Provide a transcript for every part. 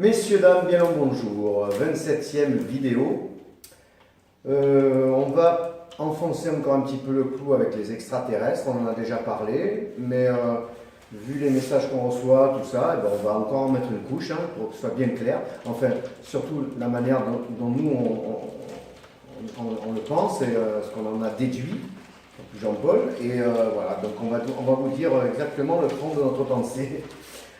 Messieurs, dames, bien le bonjour. 27e vidéo. On va enfoncer encore un petit peu le clou avec les extraterrestres. On en a déjà parlé, mais vu les messages qu'on reçoit, tout ça, eh ben, on va encore en mettre une couche pour que ce soit bien clair. Enfin, surtout la manière dont nous on le pense et ce qu'on en a déduit, Jean-Paul. Et voilà, donc on va vous dire exactement le fond de notre pensée.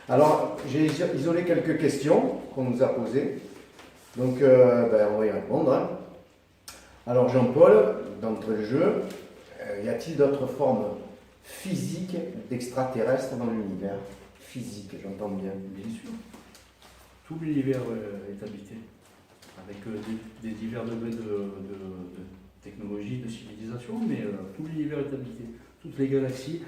Alors, j'ai isolé quelques questions qu'on nous a posées. Donc, on va y répondre. Alors, Jean-Paul, d'entrée de jeu, y a-t-il d'autres formes physiques d'extraterrestres dans l'univers? Physique, j'entends bien. Bien sûr. Tout l'univers est habité, avec des divers degrés de technologie, de civilisation, mais tout l'univers est habité. Toutes les galaxies.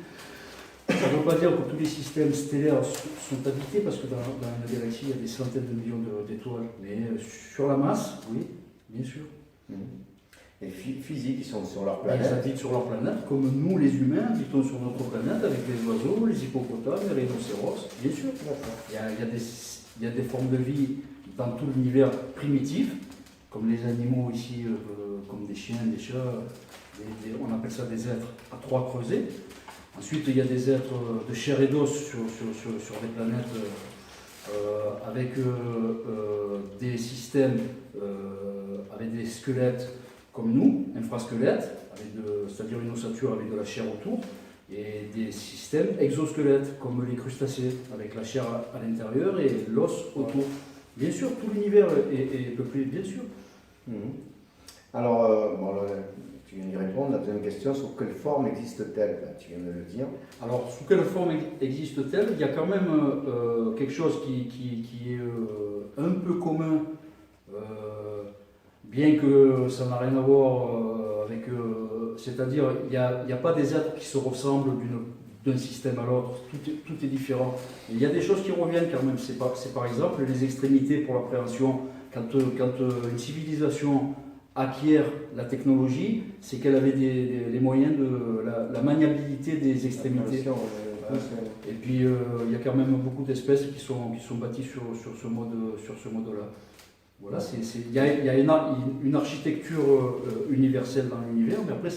Ça ne veut pas dire que tous les systèmes stellaires sont habités, parce que dans la galaxie, il y a des centaines de millions d'étoiles. Mais sur la masse, oui, bien sûr. Et physiques, ils sont sur leur Ils planète. habitent sur leur planète, comme nous, les humains, habitons sur notre planète, avec les oiseaux, les hippopotames, les rhinocéros, bien sûr. Il y a des formes de vie dans tout l'univers primitif, comme les animaux ici, comme des chiens, des chats, on appelle ça des êtres à trois creusets. Ensuite, il y a des êtres de chair et d'os sur des planètes avec des systèmes, avec des squelettes comme nous, infrasquelettes, c'est-à-dire une ossature avec de la chair autour, et des systèmes exosquelettes comme les crustacés, avec la chair à l'intérieur et l'os autour. Bien sûr, tout l'univers est peuplé, bien sûr. Alors, tu viens d'y répondre. La deuxième question, sous quelle forme existe-t-elle? Tu viens de le dire. Alors, sous quelle forme existe-t-elle? Il y a quand même quelque chose qui est un peu commun, bien que ça n'a rien à voir avec... c'est-à-dire, il n'y a pas des êtres qui se ressemblent d'un système à l'autre, tout est différent. Et il y a des choses qui reviennent quand même. C'est par exemple les extrémités pour l'appréhension. Quand une civilisation acquiert la technologie, c'est qu'elle avait les moyens de la maniabilité des extrémités. Et puis il y a quand même beaucoup d'espèces qui sont bâties sur ce mode-là. Voilà, il y a une architecture universelle dans l'univers, mais après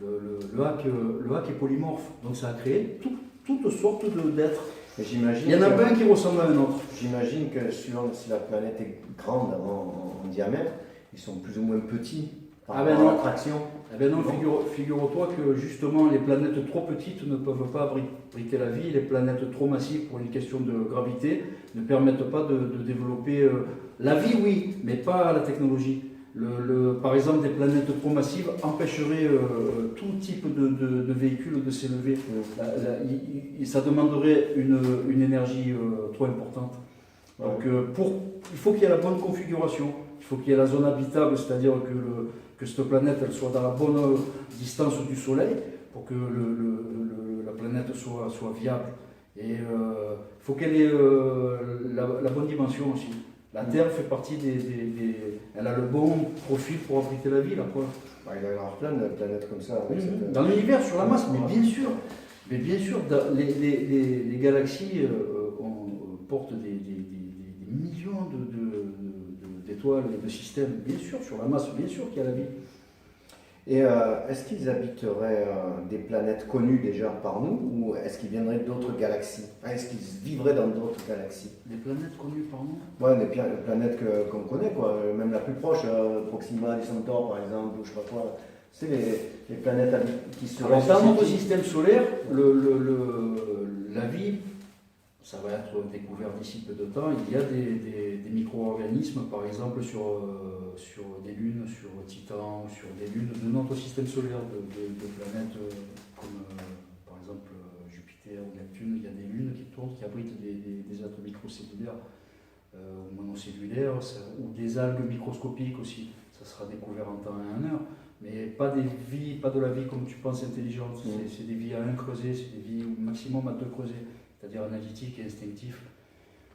le hack est polymorphe, donc ça a créé toutes sortes d'êtres. Il n'y en a pas un qui ressemble à un autre. J'imagine que suivant si la planète est grande en diamètre, ils sont plus ou moins petits par rapport à l'attraction. Ah ben non, figure-toi que justement les planètes trop petites ne peuvent pas abriter la vie, les planètes trop massives pour une question de gravité ne permettent pas de développer la vie, oui, mais pas la technologie. Par exemple, des planètes trop massives empêcheraient tout type de véhicule de s'élever. Ça demanderait une énergie trop importante. Donc il faut qu'il y ait la bonne configuration. Il faut qu'il y ait la zone habitable, c'est-à-dire que cette planète elle soit dans la bonne distance du Soleil pour que la planète soit viable. Et il faut qu'elle ait la bonne dimension aussi. La Terre fait partie elle a le bon profil pour abriter la vie, là, quoi. Il va y avoir plein de planètes comme ça. Dans l'univers, sur la masse, mais bien sûr. Mais bien sûr, les galaxies portent des millions d'étoiles et de systèmes, bien sûr, sur la masse, bien sûr qu'il y a la vie. Et est-ce qu'ils habiteraient des planètes connues déjà par nous, ou est-ce qu'ils viendraient d'autres galaxies? Est-ce qu'ils vivraient dans d'autres galaxies? Des planètes connues par nous? Ouais, des planètes qu'on connaît, quoi. Même la plus proche, Proxima des Centaures par exemple, ou je sais pas quoi. C'est les planètes qui seraient... Alors, dans notre système solaire, la vie, ça va être découvert d'ici peu de temps. Il y a des micro-organismes, par exemple sur des lunes, sur Titan, sur des lunes de notre système solaire, de planètes comme par exemple Jupiter ou Neptune. Il y a des lunes qui tournent, qui abritent des êtres microcellulaires ou monocellulaires, ou des algues microscopiques aussi. Ça sera découvert en temps et en heure. Mais pas de la vie comme tu penses intelligente. C'est des vies à un creuset, c'est des vies au maximum à deux creusets, c'est-à-dire analytique et instinctif.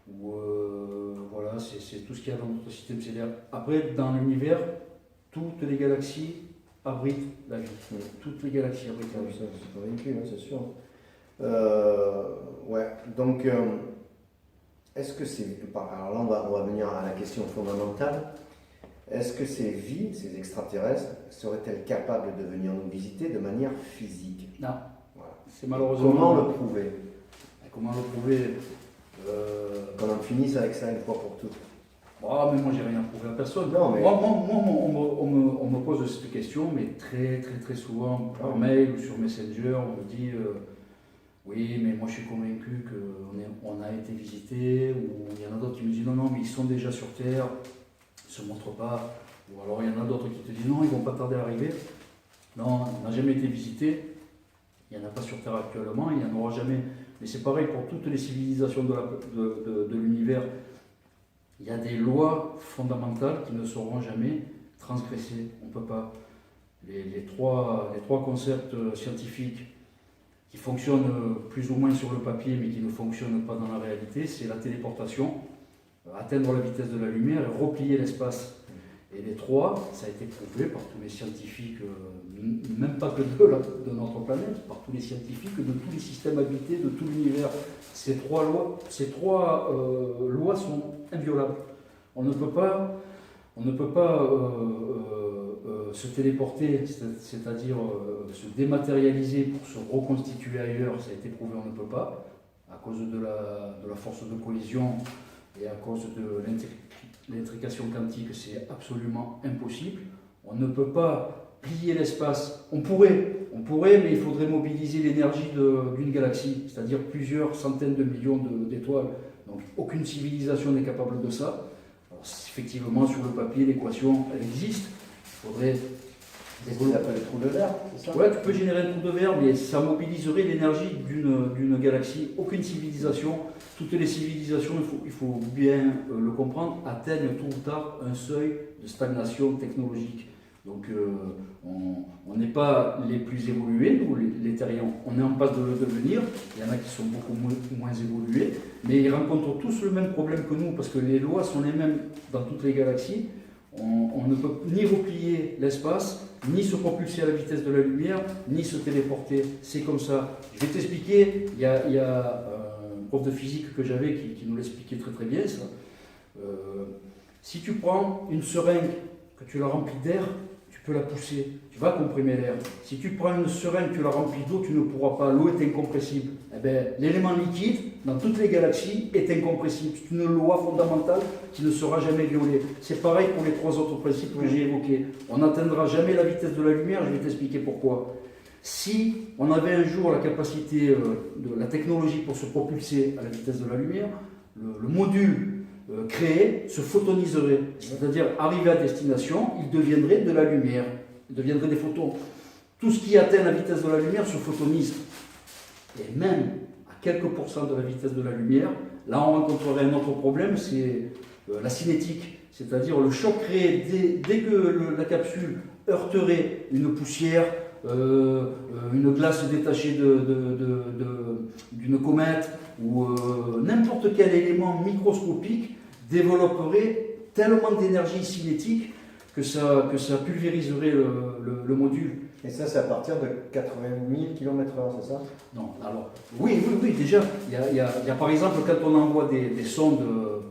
Voilà, c'est tout ce qu'il y a dans notre système solaire. Après, dans l'univers, toutes les galaxies abritent la vie. Toutes les galaxies abritent la vie. C'est convaincu, c'est sûr. Ouais, donc, est-ce que c'est... Alors là, on va venir à la question fondamentale. Est-ce que ces vies, ces extraterrestres, seraient-elles capables de venir nous visiter de manière physique? Non. Voilà. C'est malheureusement... Comment le prouver? Comment le prouver Qu'on en finisse avec ça une fois pour toutes. Ah, mais moi, j'ai rien prouvé à personne. Non, mais... Moi, on me pose cette question, mais très souvent, par mail ou sur Messenger, on me dit oui, mais moi, je suis convaincu qu'on a été visité, ou il y en a d'autres qui me disent non, mais ils sont déjà sur Terre, ils ne se montrent pas. Ou alors, il y en a d'autres qui te disent non, ils ne vont pas tarder à arriver. Non, on n'a jamais été visité. Il n'y en a pas sur Terre actuellement, il n'y en aura jamais. Mais c'est pareil pour toutes les civilisations de l'univers. Il y a des lois fondamentales qui ne seront jamais transgressées. On ne peut pas. Les trois concepts scientifiques qui fonctionnent plus ou moins sur le papier, mais qui ne fonctionnent pas dans la réalité, c'est la téléportation, atteindre la vitesse de la lumière et replier l'espace. Et les trois, ça a été prouvé par tous les scientifiques, même pas que de notre planète, par tous les scientifiques de tous les systèmes habités, de tout l'univers. Ces trois lois sont inviolables. On ne peut pas se téléporter, c'est-à-dire se dématérialiser pour se reconstituer ailleurs, ça a été prouvé, on ne peut pas, à cause de la force de collision et à cause de l'intrication quantique, c'est absolument impossible. On ne peut pas plier l'espace. On pourrait, mais il faudrait mobiliser l'énergie d'une galaxie, c'est-à-dire plusieurs centaines de millions d'étoiles. Donc aucune civilisation n'est capable de ça. Alors, effectivement, sur le papier, l'équation, elle existe. Il faudrait... C'est ce qu'on appelle le trou de verre, c'est ça? Ouais, tu peux générer un trou de verre, mais ça mobiliserait l'énergie d'une galaxie. Aucune civilisation, toutes les civilisations, il faut bien le comprendre, atteignent tôt ou tard un seuil de stagnation technologique. Donc on n'est pas les plus évolués, nous les terriens, on est en passe de le devenir, il y en a qui sont beaucoup moins évolués, mais ils rencontrent tous le même problème que nous, parce que les lois sont les mêmes dans toutes les galaxies. On ne peut ni replier l'espace, ni se propulser à la vitesse de la lumière, ni se téléporter. C'est comme ça. Je vais t'expliquer, il y a un prof de physique que j'avais qui nous l'expliquait très bien, ça. Si tu prends une seringue, que tu la remplis d'air, tu peux la pousser, tu vas comprimer l'air. Si tu prends une seringue, tu la remplis d'eau, tu ne pourras pas, l'eau est incompressible. Eh bien, l'élément liquide, dans toutes les galaxies, est incompressible. C'est une loi fondamentale qui ne sera jamais violée. C'est pareil pour les trois autres principes que j'ai évoqués. On n'atteindra jamais la vitesse de la lumière, je vais t'expliquer pourquoi. Si on avait un jour la capacité de la technologie pour se propulser à la vitesse de la lumière, le module créé se photoniserait, c'est-à-dire arrivé à destination, il deviendrait de la lumière, il deviendrait des photons. Tout ce qui atteint la vitesse de la lumière se photonise. Et même à quelques pourcents de la vitesse de la lumière, là on rencontrerait un autre problème, c'est la cinétique, c'est-à-dire le choc créé dès que la capsule heurterait une poussière, une glace détachée d'une comète ou n'importe quel élément microscopique développerait tellement d'énergie cinétique que ça pulvériserait le module. Et ça, c'est à partir de 80 000 km/h, c'est ça? Non, alors, oui, déjà, il y a par exemple, quand on envoie des sondes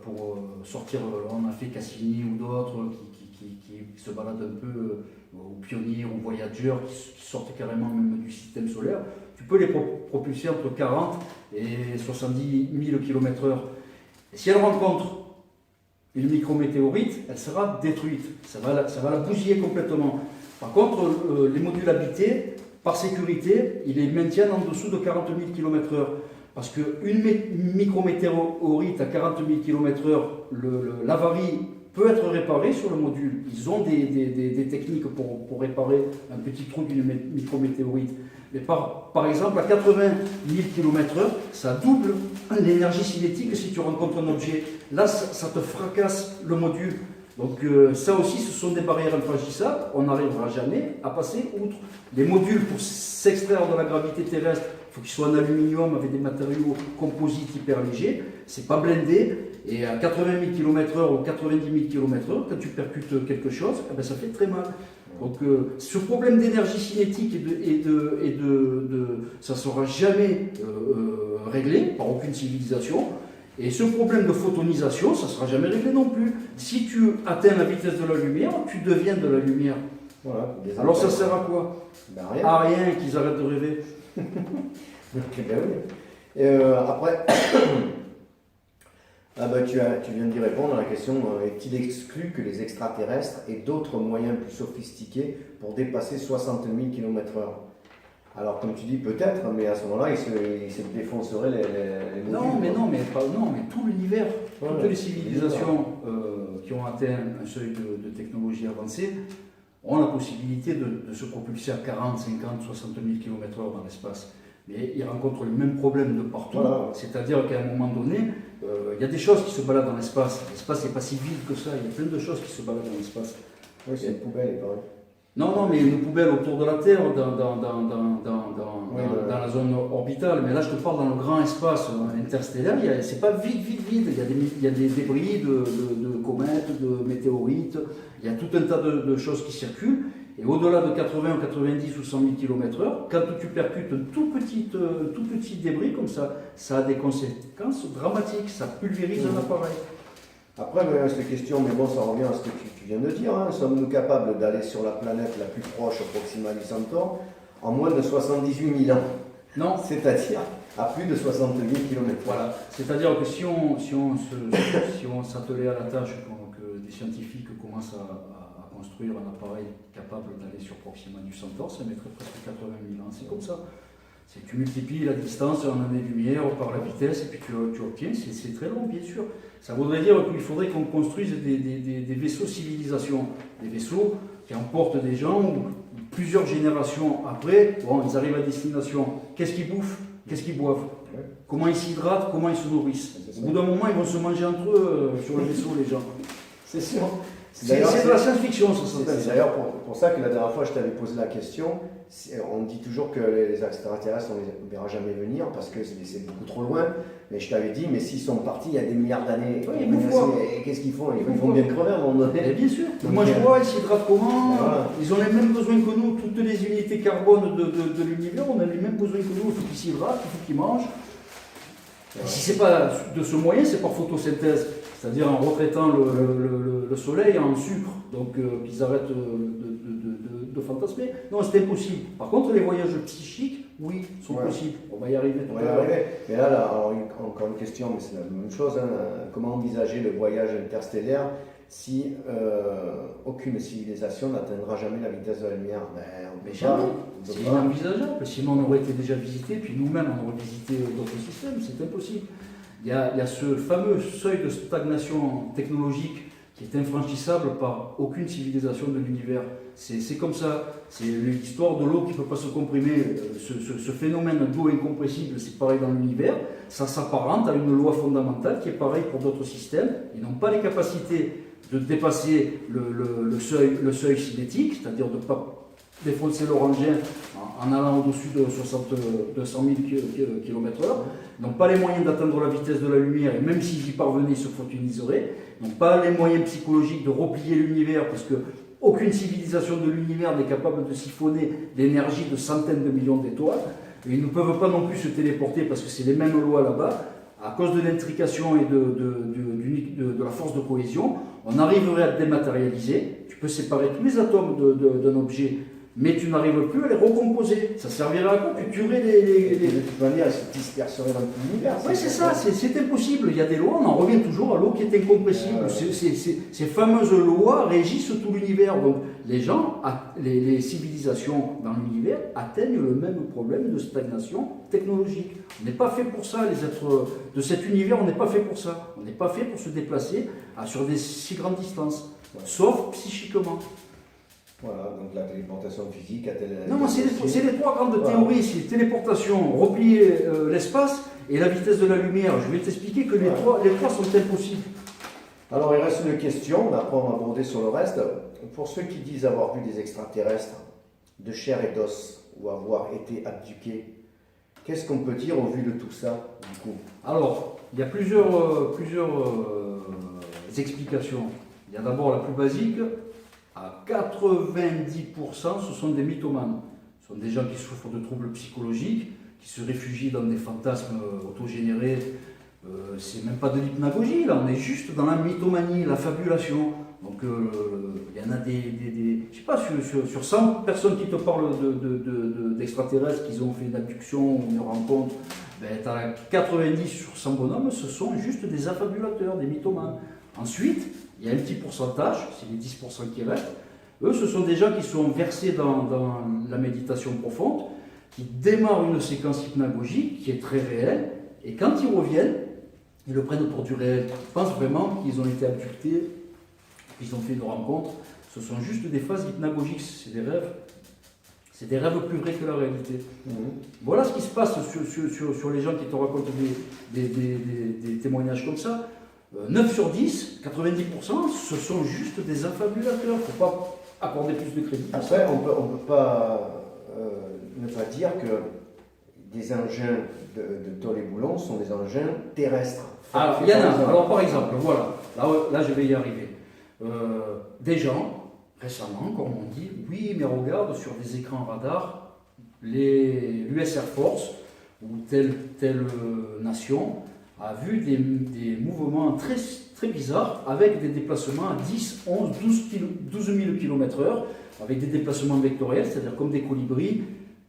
pour sortir, on a fait Cassini ou d'autres qui se baladent un peu, ou Pionnier ou Voyager, qui sortent carrément même du système solaire, tu peux les propulser entre 40 et 70 000 km/h. Et si elles rencontrent une micrométéorite, elle sera détruite. Ça va la bousiller complètement. Par contre, les modules habités, par sécurité, ils les maintiennent en dessous de 40 000 km/h. Parce qu'une micrométéorite à 40 000 km/h, l'avarie peut être réparée sur le module. Ils ont des techniques pour réparer un petit trou d'une micrométéorite. Mais par exemple, à 80 000 km/h, ça double l'énergie cinétique si tu rencontres un objet. Là, ça te fracasse le module. Donc ça aussi, ce sont des barrières infranchissables. On n'arrivera jamais à passer outre. Les modules, pour s'extraire de la gravité terrestre, il faut qu'ils soient en aluminium avec des matériaux composites hyper légers. C'est pas blindé. Et à 80 000 km/h ou 90 000 km/h, quand tu percutes quelque chose, eh ben, ça fait très mal. Donc ce problème d'énergie cinétique ça ne sera jamais réglé par aucune civilisation. Et ce problème de photonisation, ça ne sera jamais réglé non plus. Si tu atteins la vitesse de la lumière, tu deviens de la lumière. Voilà, Alors ça sert à quoi? Ben, rien. À rien, qu'ils arrêtent de rêver. Ben oui. Et, après, ah ben, tu viens d'y répondre à la question, est-il exclu que les extraterrestres aient d'autres moyens plus sophistiqués pour dépasser 60 000 km/h? Alors comme tu dis peut-être, mais à ce moment-là, ils se défonceraient les modules. Non, mais tout l'univers, Voilà. toutes les civilisations qui ont atteint un seuil de technologie avancée ont la possibilité de se propulser à 40, 50, 60 000 km/h dans l'espace. Mais ils rencontrent les mêmes problèmes de partout, Voilà. C'est-à-dire qu'à un moment donné, il y a des choses qui se baladent dans l'espace. L'espace n'est pas si vide que ça, il y a plein de choses qui se baladent dans l'espace. Oui, c'est une poubelle, pareil. Non, mais une poubelle autour de la Terre, dans la zone orbitale. Mais là, je te parle dans le grand espace interstellaire. C'est pas vide. Il y a des débris de comètes, de météorites. Il y a tout un tas de choses qui circulent. Et au-delà de 80, 90 ou 100 000 km/h, quand tu percutes un tout petit débris comme ça a des conséquences dramatiques. Ça pulvérise un appareil. Après, cette question, mais bon, ça revient à ce que tu viens de dire. Hein. Sommes-nous capables d'aller sur la planète la plus proche, Proxima Centauri, en moins de 78 000 ans? Non. C'est-à-dire à plus de 60 000 km. Voilà. C'est-à-dire que si on s'attelait à la tâche, que des scientifiques commencent à construire un appareil capable d'aller sur Proxima du Centaure, ça mettrait presque 80 000 ans. C'est comme ça. Tu multiplies la distance en années-lumière par la vitesse et puis tu obtiens, c'est très long bien sûr. Ça voudrait dire qu'il faudrait qu'on construise des vaisseaux civilisation, des vaisseaux qui emportent des gens plusieurs générations après, bon, ils arrivent à destination. Qu'est-ce qu'ils bouffent? Qu'est-ce qu'ils boivent? Comment ils s'hydratent? Comment ils se nourrissent? Au bout d'un moment, ils vont se manger entre eux sur le vaisseau, les gens. C'est sûr. C'est de la science-fiction, ça s'appelle. C'est d'ailleurs pour ça que la dernière fois, je t'avais posé la question. On dit toujours que les extraterrestres, on ne les verra jamais venir parce que c'est beaucoup trop loin. Mais je t'avais dit, mais s'ils sont partis il y a des milliards d'années, qu'est-ce qu'ils font? Ils font bien crever à un moment donné. Bien sûr. Ils mangent quoi? Ils s'hydratent comment? Voilà. Ils ont les mêmes besoins que nous. Toutes les unités carbone de l'univers, on a les mêmes besoins que nous. Il faut qu'ils s'hydratent, il faut qu'ils mangent. Voilà. Si ce n'est pas de ce moyen, c'est par photosynthèse. C'est-à-dire en retraitant le soleil en sucre, donc qu'ils arrêtent de fantasmer. Non, c'est impossible. Par contre, les voyages psychiques, oui, sont possibles. On va y arriver tout à l'heure. Mais là, alors, encore une question, mais c'est la même chose. Hein. Comment envisager le voyage interstellaire si aucune civilisation n'atteindra jamais la vitesse de la lumière? Mais jamais. C'est inenvisageable. Sinon, on aurait été déjà visité, puis nous-mêmes, on aurait visité d'autres systèmes. C'est impossible. Il y a ce fameux seuil de stagnation technologique qui est infranchissable par aucune civilisation de l'univers. C'est comme ça. C'est l'histoire de l'eau qui ne peut pas se comprimer. Ce phénomène d'eau incompressible, c'est pareil dans l'univers. Ça s'apparente à une loi fondamentale qui est pareille pour d'autres systèmes. Ils n'ont pas les capacités de dépasser le seuil cinétique, c'est-à-dire de ne pas défoncer leur engin en allant au-dessus de 100 000 km/h, n'ont pas les moyens d'atteindre la vitesse de la lumière, et même s'ils y parvenaient, ils se photoniseraient, n'ont pas les moyens psychologiques de replier l'univers, parce qu'aucune civilisation de l'univers n'est capable de siphonner l'énergie de centaines de millions d'étoiles, et ils ne peuvent pas non plus se téléporter, parce que c'est les mêmes lois là-bas. À cause de l'intrication et de la force de cohésion, on arriverait à dématérialiser. Tu peux séparer tous les atomes d'un objet, mais tu n'arrives plus à les recomposer. Ça servirait à quoi? Tu tuerais De toute manière, ils se disperseraient dans tout l'univers. Oui, c'est ça, c'est impossible. Il y a des lois, on en revient toujours à l'eau qui est incompressible. Ces fameuses lois régissent tout l'univers. Donc les gens, les civilisations dans l'univers atteignent le même problème de stagnation technologique. On n'est pas fait pour ça, les êtres de cet univers, on n'est pas fait pour ça. On n'est pas fait pour se déplacer sur des si grandes distances, sauf psychiquement. Voilà, donc la téléportation physique a-t-elle... Non, c'est les trois grandes théories, c'est téléportation, replier l'espace et la vitesse de la lumière. Je vais t'expliquer que les trois sont impossibles. Alors il reste une question, après on va aborder sur le reste. Pour ceux qui disent avoir vu des extraterrestres de chair et d'os ou avoir été abduqués, qu'est-ce qu'on peut dire au vu de tout ça du coup? Alors, il y a plusieurs explications. Il y a d'abord la plus basique. À 90%, ce sont des mythomanes. Ce sont des gens qui souffrent de troubles psychologiques, qui se réfugient dans des fantasmes autogénérés c'est même pas de l'hypnagogie, là, on est juste dans la mythomanie, la fabulation. Donc il y en a je sais pas, sur 100 personnes qui te parlent d'extraterrestres, qu'ils ont fait une abduction ou une rencontre, ben, tu as 90 sur 100 bonhommes, ce sont juste des affabulateurs, des mythomanes. Ensuite, il y a un petit pourcentage, c'est les 10% qui restent. Eux, ce sont des gens qui sont versés dans la méditation profonde, qui démarrent une séquence hypnagogique qui est très réelle, et quand ils reviennent, ils le prennent pour du réel. Ils pensent vraiment qu'ils ont été abductés, qu'ils ont fait une rencontre. Ce sont juste des phases hypnagogiques, c'est des rêves. C'est des rêves plus vrais que la réalité. Voilà ce qui se passe sur les gens qui te racontent des témoignages comme ça. 9 sur 10, 90%, ce sont juste des affabulateurs. Il ne faut pas accorder plus de crédit. Après, on peut pas ne pas dire que des engins de Tollet-Boulon sont des engins terrestres. Alors, il y en a. Alors, par exemple, voilà, là je vais y arriver. Des gens, récemment, comme on dit, oui, mais regarde sur des écrans radars, l'US Air Force ou telle nation a vu des mouvements très, très bizarres avec des déplacements à 10, 11, 12 000 km/h, avec des déplacements vectoriels, c'est-à-dire comme des colibris.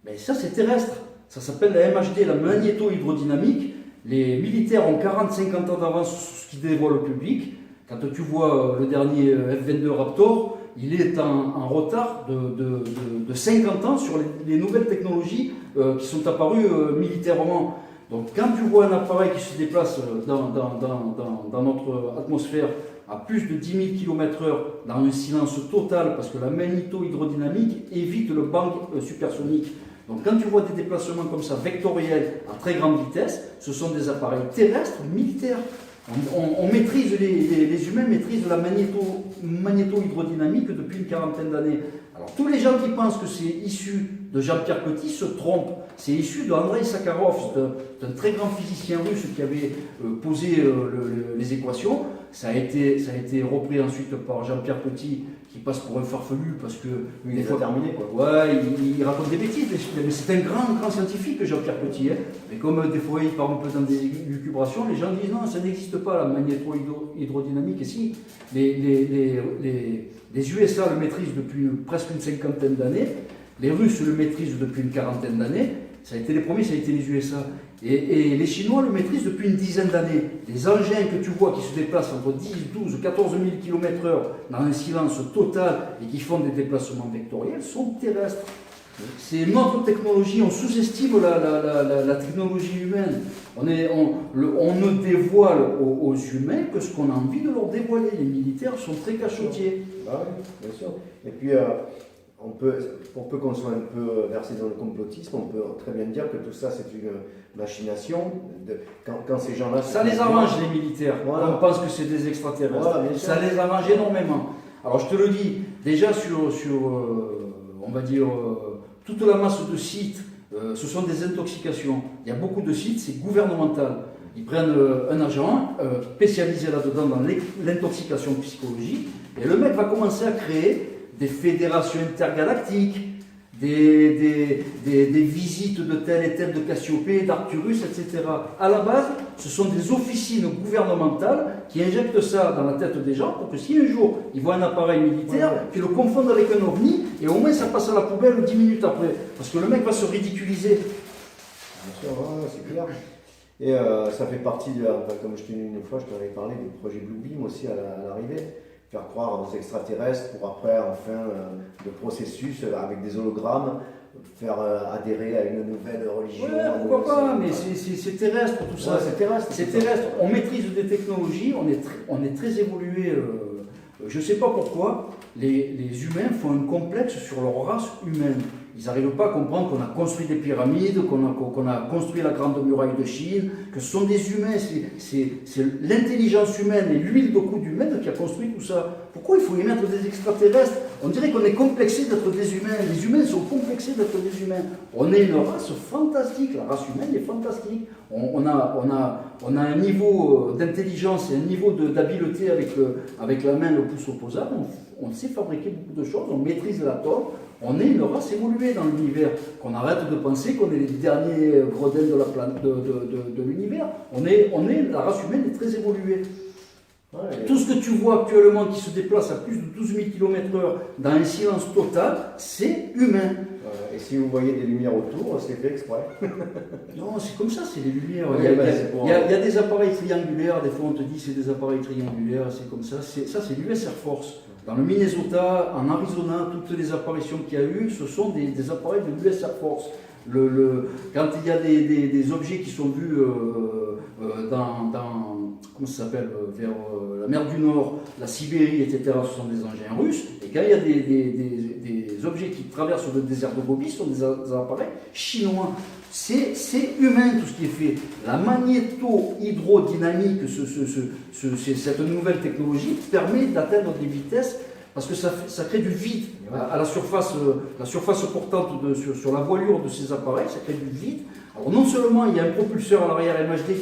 Mais ça, c'est terrestre. Ça s'appelle la MHD, la magnéto-hydrodynamique. Les militaires ont 40-50 ans d'avance sur ce qui dévoile le public. Quand tu vois le dernier F-22 Raptor, il est en retard de 50 ans sur les nouvelles technologies qui sont apparues militairement. Donc quand tu vois un appareil qui se déplace dans notre atmosphère à plus de 10 000 km/h dans un silence total, parce que la magnéto-hydrodynamique évite le bang supersonique. Donc quand tu vois des déplacements comme ça, vectoriels, à très grande vitesse, ce sont des appareils terrestres militaires. On maîtrise, les humains maîtrisent la magnéto-hydrodynamique depuis une quarantaine d'années. Alors tous les gens qui pensent que c'est issu de Jean-Pierre Petit se trompent. C'est issu de Andrei Sakharov, d'un très grand physicien russe qui avait posé les équations. Ça a été repris ensuite par Jean-Pierre Petit, qui passe pour un farfelu parce que il est terminé quoi. Ouais, il raconte des bêtises, mais c'est un grand scientifique, Jean-Pierre Petit. Hein. Mais comme des fois il part un peu dans des lucubrations, les gens disent non, ça n'existe pas la magnéto-hydrodynamique. Et si, les USA le maîtrisent depuis presque une cinquantaine d'années, les Russes le maîtrisent depuis une quarantaine d'années. Ça a été les premiers, ça a été les USA. Et les Chinois le maîtrisent depuis une dizaine d'années. Les engins que tu vois qui se déplacent entre 10, 12, 14 000 km/h dans un silence total et qui font des déplacements vectoriels sont terrestres. C'est notre technologie, on sous-estime la technologie humaine. On ne dévoile aux humains que ce qu'on a envie de leur dévoiler. Les militaires sont très cachotiers. Ah oui, bien sûr. Et puis, pour peu qu'on soit un peu versé dans le complotisme, on peut très bien dire que tout ça c'est une machination. Quand ces gens-là... Ça les arrange les militaires. Voilà. On pense que c'est des extraterrestres. Voilà, ça les arrange énormément. Alors je te le dis, déjà sur on va dire, toute la masse de sites, ce sont des intoxications. Il y a beaucoup de sites, c'est gouvernemental. Ils prennent un agent spécialisé là-dedans dans l'intoxication psychologique et le mec va commencer à créer des fédérations intergalactiques, des visites de tel et tel de Cassiopée, d'Arcturus, etc. À la base, ce sont des officines gouvernementales qui injectent ça dans la tête des gens pour que si un jour ils voient un appareil militaire, qu'ils le confondent avec un ovni et au moins ça passe à la poubelle 10 minutes après. Parce que le mec va se ridiculiser. Bien sûr, c'est clair. Et ça fait partie, comme je t'ai dit une fois, je t'en avais parlé du projet Bluebeam aussi à l'arrivée. Faire croire aux extraterrestres pour après, enfin, le processus avec des hologrammes, faire adhérer à une nouvelle religion. Ouais, pourquoi pas, mais c'est terrestre tout ça. Ouais, c'est terrestre. C'est terrestre. On maîtrise des technologies, on est très évolué. Je ne sais pas pourquoi les humains font un complexe sur leur race humaine. Ils n'arrivent pas à comprendre qu'on a construit des pyramides, qu'on a construit la grande muraille de Chine, que ce sont des humains, c'est l'intelligence humaine et l'huile de coude humaine qui a construit tout ça. Pourquoi il faut y mettre des extraterrestres? On dirait qu'on est complexé d'être des humains. Les humains sont complexés d'être des humains. On est une race fantastique, la race humaine est fantastique. On a un niveau d'intelligence et un niveau d'habileté avec la main, le pouce opposable. On sait fabriquer beaucoup de choses, on maîtrise l'atome. On est une race évoluée. évoluer dans l'univers, qu'on arrête de penser qu'on est les derniers gredins de la planète, de l'univers. La race humaine est très évoluée. Ouais, tout ce que tu vois actuellement qui se déplace à plus de 12 000 km/h dans un silence total, c'est humain. Et si vous voyez des lumières autour, c'est fait exprès. Non, c'est comme ça, c'est les lumières. Il y a des appareils triangulaires, des fois on te dit c'est des appareils triangulaires, c'est comme ça. Ça, c'est l'US Air Force. Dans le Minnesota, en Arizona, toutes les apparitions qu'il y a eu, ce sont des appareils de l'US Air Force. Quand il y a des objets qui sont vus comment ça s'appelle, vers la mer du Nord, la Sibérie, etc., ce sont des engins russes. Et quand il y a des objets qui traversent le désert de Gobi, ce sont des appareils chinois. C'est humain tout ce qui est fait. La magnéto-hydrodynamique, cette nouvelle technologie, permet d'atteindre des vitesses parce que ça crée du vide à la surface portante sur la voilure de ces appareils, ça crée du vide. Alors non seulement il y a un propulseur à l'arrière MHD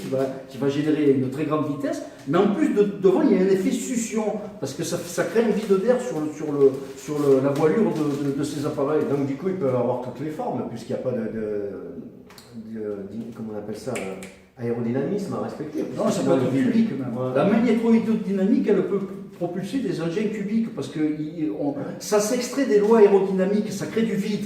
qui va générer une très grande vitesse, mais en plus devant il y a un effet succion, parce que ça crée un vide d'air sur la voilure de ces appareils. Donc du coup ils peuvent avoir toutes les formes, puisqu'il n'y a pas comment on appelle ça, aérodynamisme à respecter. Non, ça peut être cubique même. Ouais. La magnéto-hydrodynamique, elle peut propulser des engins cubiques, parce que ça s'extrait des lois aérodynamiques, ça crée du vide.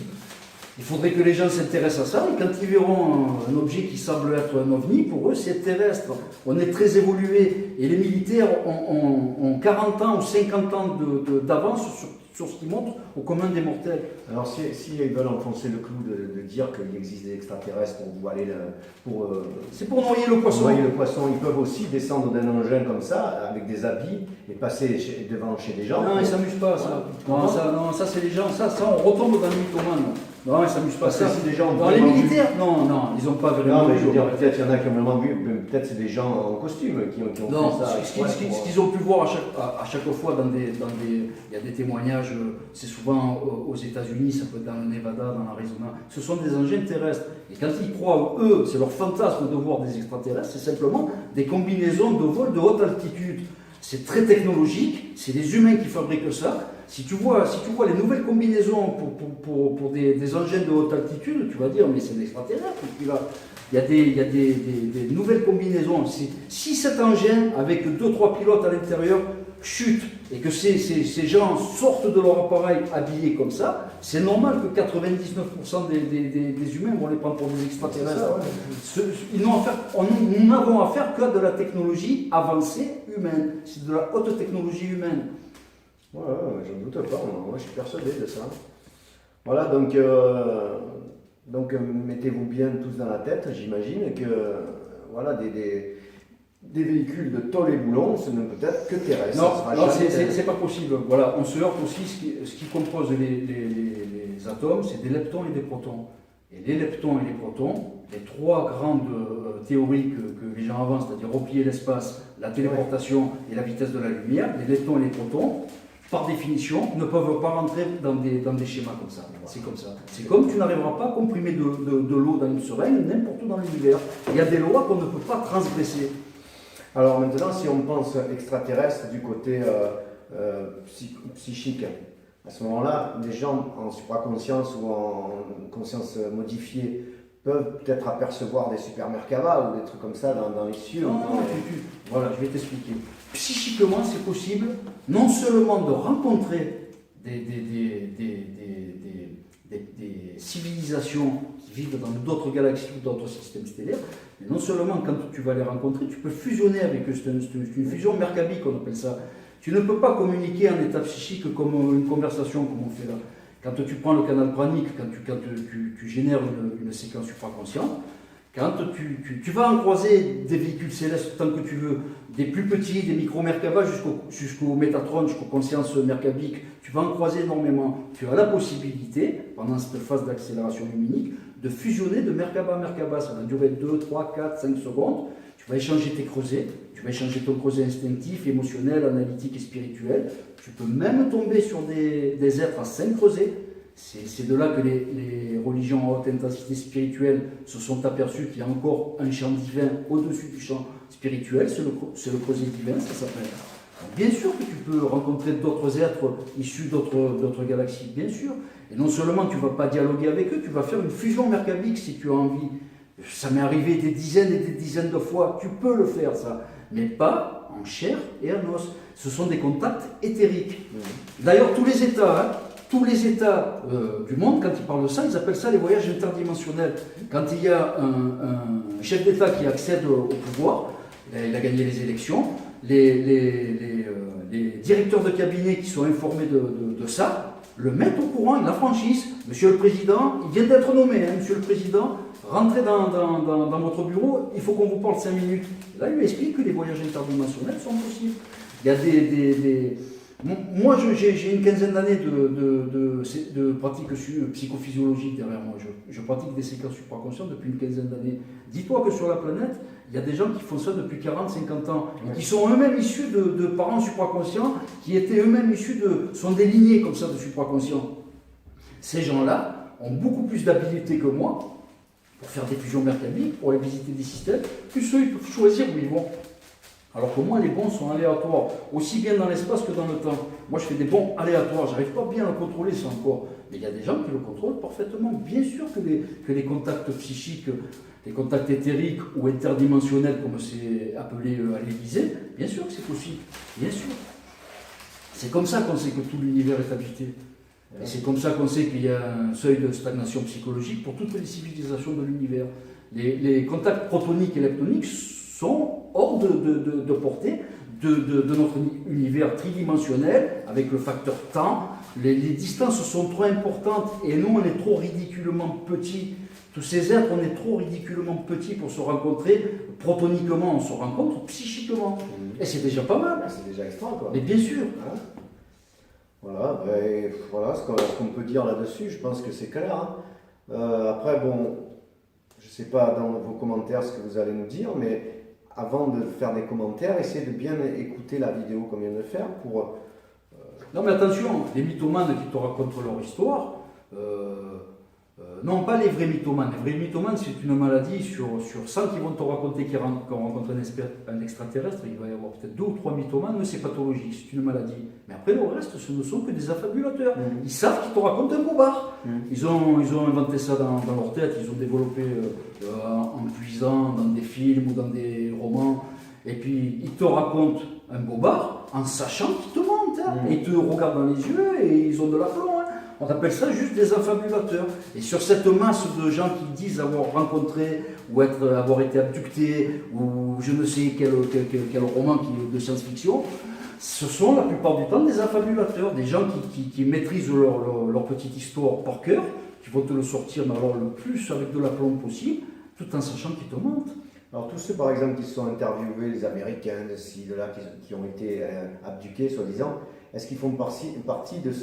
Il faudrait que les gens s'intéressent à ça, et quand ils verront un objet qui semble être un ovni, pour eux c'est terrestre. On est très évolué, et les militaires ont 40 ans ou 50 ans d'avance sur ce qui montre au commun des mortels. Alors si ils veulent enfoncer le clou de dire qu'il existe des extraterrestres pour aller c'est pour noyer le poisson. Noyer le poisson, ils peuvent aussi descendre d'un engin comme ça, avec des habits, et passer devant chez des gens. Non, ils ne s'amusent pas, ça. Non, ça c'est les gens, ça on retombe dans le mythomane. Non, ils ne s'amusent pas. Ça, c'est des gens. Non, les militaires, non, ils n'ont pas vraiment. Non, mais je veux dire, peut-être il y en a qui ont vraiment vu, peut-être c'est des gens en costume qui ont fait ça. Ce qu'ils ont pu voir à chaque fois il y a des témoignages, c'est souvent aux États-Unis, ça peut être dans le Nevada, dans l'Arizona. Ce sont des engins terrestres. Et quand ils croient, eux, c'est leur fantasme de voir des extraterrestres, c'est simplement des combinaisons de vol de haute altitude. C'est très technologique, c'est les humains qui fabriquent ça. Si tu vois les nouvelles combinaisons pour des engins de haute altitude, tu vas dire, mais c'est un extraterrestre. Il y a des nouvelles combinaisons. Si cet engin, avec 2-3 pilotes à l'intérieur, chute, et que ces gens sortent de leur appareil habillés comme ça, c'est normal que 99% des humains vont les prendre pour des extraterrestres. Nous n'avons affaire qu'à de la technologie avancée humaine. C'est de la haute technologie humaine. Ouais, je ne doute pas, moi je suis persuadé de ça. Voilà, donc mettez-vous bien tous dans la tête, j'imagine que voilà, des véhicules de tôle et boulon, ce ne peut être que terrestre. Non, c'est pas possible. Voilà, on se heurte aussi, ce qui compose les atomes, c'est des leptons et des protons. Et les leptons et les protons, les trois grandes théories que les gens avancent, c'est-à-dire replier l'espace, la téléportation et la vitesse de la lumière, les leptons et les protons, par définition, ne peuvent pas rentrer dans des schémas comme ça. C'est comme ça. C'est comme tu n'arriveras pas à comprimer de l'eau dans une seringue n'importe où dans l'univers. Il y a des lois qu'on ne peut pas transgresser. Alors maintenant, si on pense extraterrestre du côté psychique, à ce moment-là, les gens en supraconscience ou en conscience modifiée peuvent peut-être apercevoir des super Merkava ou des trucs comme ça dans les cieux. Voilà, je vais t'expliquer. Psychiquement, c'est possible non seulement de rencontrer des civilisations qui vivent dans d'autres galaxies ou d'autres systèmes stellaires, mais non seulement quand tu vas les rencontrer, tu peux fusionner avec eux. C'est une fusion mercabique, on appelle ça. Tu ne peux pas communiquer en état psychique comme une conversation comme on fait là. Quand tu prends le canal pranique, quand tu génères une séquence supraconsciente, quand tu vas en croiser des véhicules célestes tant que tu veux, des plus petits, des micro-Merkava jusqu'au Métatron, jusqu'aux consciences merkabiques, tu vas en croiser énormément. Tu as la possibilité, pendant cette phase d'accélération luminique, de fusionner de Merkaba à Merkaba. Ça va durer 2, 3, 4, 5 secondes. Tu vas échanger tes creusets, tu vas échanger ton creuset instinctif, émotionnel, analytique et spirituel. Tu peux même tomber sur des êtres à 5 creusets. C'est de là que les religions à haute intensité spirituelle se sont aperçues qu'il y a encore un champ divin au-dessus du champ spirituel. C'est le creuset divin, ça s'appelle. Bien sûr que tu peux rencontrer d'autres êtres issus d'autres galaxies, bien sûr. Et non seulement tu ne vas pas dialoguer avec eux, tu vas faire une fusion mercabique si tu as envie. Ça m'est arrivé des dizaines et des dizaines de fois, tu peux le faire ça, mais pas en chair et en os. Ce sont des contacts éthériques. D'ailleurs, tous les États du monde, quand ils parlent de ça, ils appellent ça les voyages interdimensionnels. Quand il y a un chef d'État qui accède au pouvoir, il a gagné les élections, les directeurs de cabinet qui sont informés de ça, le mettent au courant, ils l'affranchissent. Monsieur le Président, il vient d'être nommé, hein, Monsieur le Président, rentrez dans votre bureau, il faut qu'on vous parle 5 minutes. Et là, il lui explique que les voyages interdimensionnels sont possibles. Il y a moi, j'ai une quinzaine d'années de pratique psychophysiologique derrière moi. Je pratique des séquences supraconscientes depuis une quinzaine d'années. Dis-toi que sur la planète, il y a des gens qui font ça depuis 40, 50 ans, qui sont eux-mêmes issus de parents supraconscients, qui étaient eux-mêmes sont des lignées comme ça de supraconscients. Ces gens-là ont beaucoup plus d'habilité que moi pour faire des fusions mercabiques, pour aller visiter des systèmes, que ceux ils peuvent choisir où ils vont. Alors que moi, les bons sont aléatoires, aussi bien dans l'espace que dans le temps. Moi, je fais des bons aléatoires, j'arrive pas bien à le contrôler, ça encore. Mais il y a des gens qui le contrôlent parfaitement. Bien sûr que les contacts psychiques, les contacts éthériques ou interdimensionnels, comme c'est appelé à l'Élysée, bien sûr que c'est possible. Bien sûr. C'est comme ça qu'on sait que tout l'univers est habité. Et c'est comme ça qu'on sait qu'il y a un seuil de stagnation psychologique pour toutes les civilisations de l'univers. Les contacts protoniques et leptoniques sont hors de portée de notre univers tridimensionnel, avec le facteur temps. Les distances sont trop importantes et nous, on est trop ridiculement petits. Tous ces êtres, on est trop ridiculement petits pour se rencontrer protoniquement, on se rencontre psychiquement. Et c'est déjà pas mal. C'est déjà extra, quoi. Mais bien sûr. Voilà, voilà ce qu'on peut dire là-dessus, je pense que c'est clair. Après, bon, je ne sais pas dans vos commentaires ce que vous allez nous dire, mais avant de faire des commentaires, essayez de bien écouter la vidéo qu'on vient de faire pour... Non mais attention, les mythomanes qui te racontent leur histoire, non pas les vrais mythomanes. Les vrais mythomanes, c'est une maladie sur 100 qui vont te raconter qu'ils rencontrent un extraterrestre, il va y avoir peut-être 2 ou 3 mythomanes, mais c'est pathologique, c'est une maladie. Mais après le reste, ce ne sont que des affabulateurs. Ils savent qu'ils te racontent un bobard. Ils ont inventé ça dans leur tête, ils ont développé en puisant dans des films ou dans des romans. Et puis ils te racontent un bobard en sachant qu'ils te mentent. Et ils te regardent dans les yeux et ils ont de l'aplomb. On appelle ça juste des affabulateurs. Et sur cette masse de gens qui disent avoir rencontré ou avoir été abductés ou je ne sais quel roman de science-fiction, ce sont la plupart du temps des affabulateurs, des gens qui maîtrisent leur petite histoire par cœur, qui vont te le sortir mais alors le plus avec de l'aplomb possible, tout en sachant qu'ils te mentent. Alors tous ceux par exemple qui se sont interviewés, les Américains de ci, de là, qui ont été abduqués soi-disant, est-ce qu'ils font partie de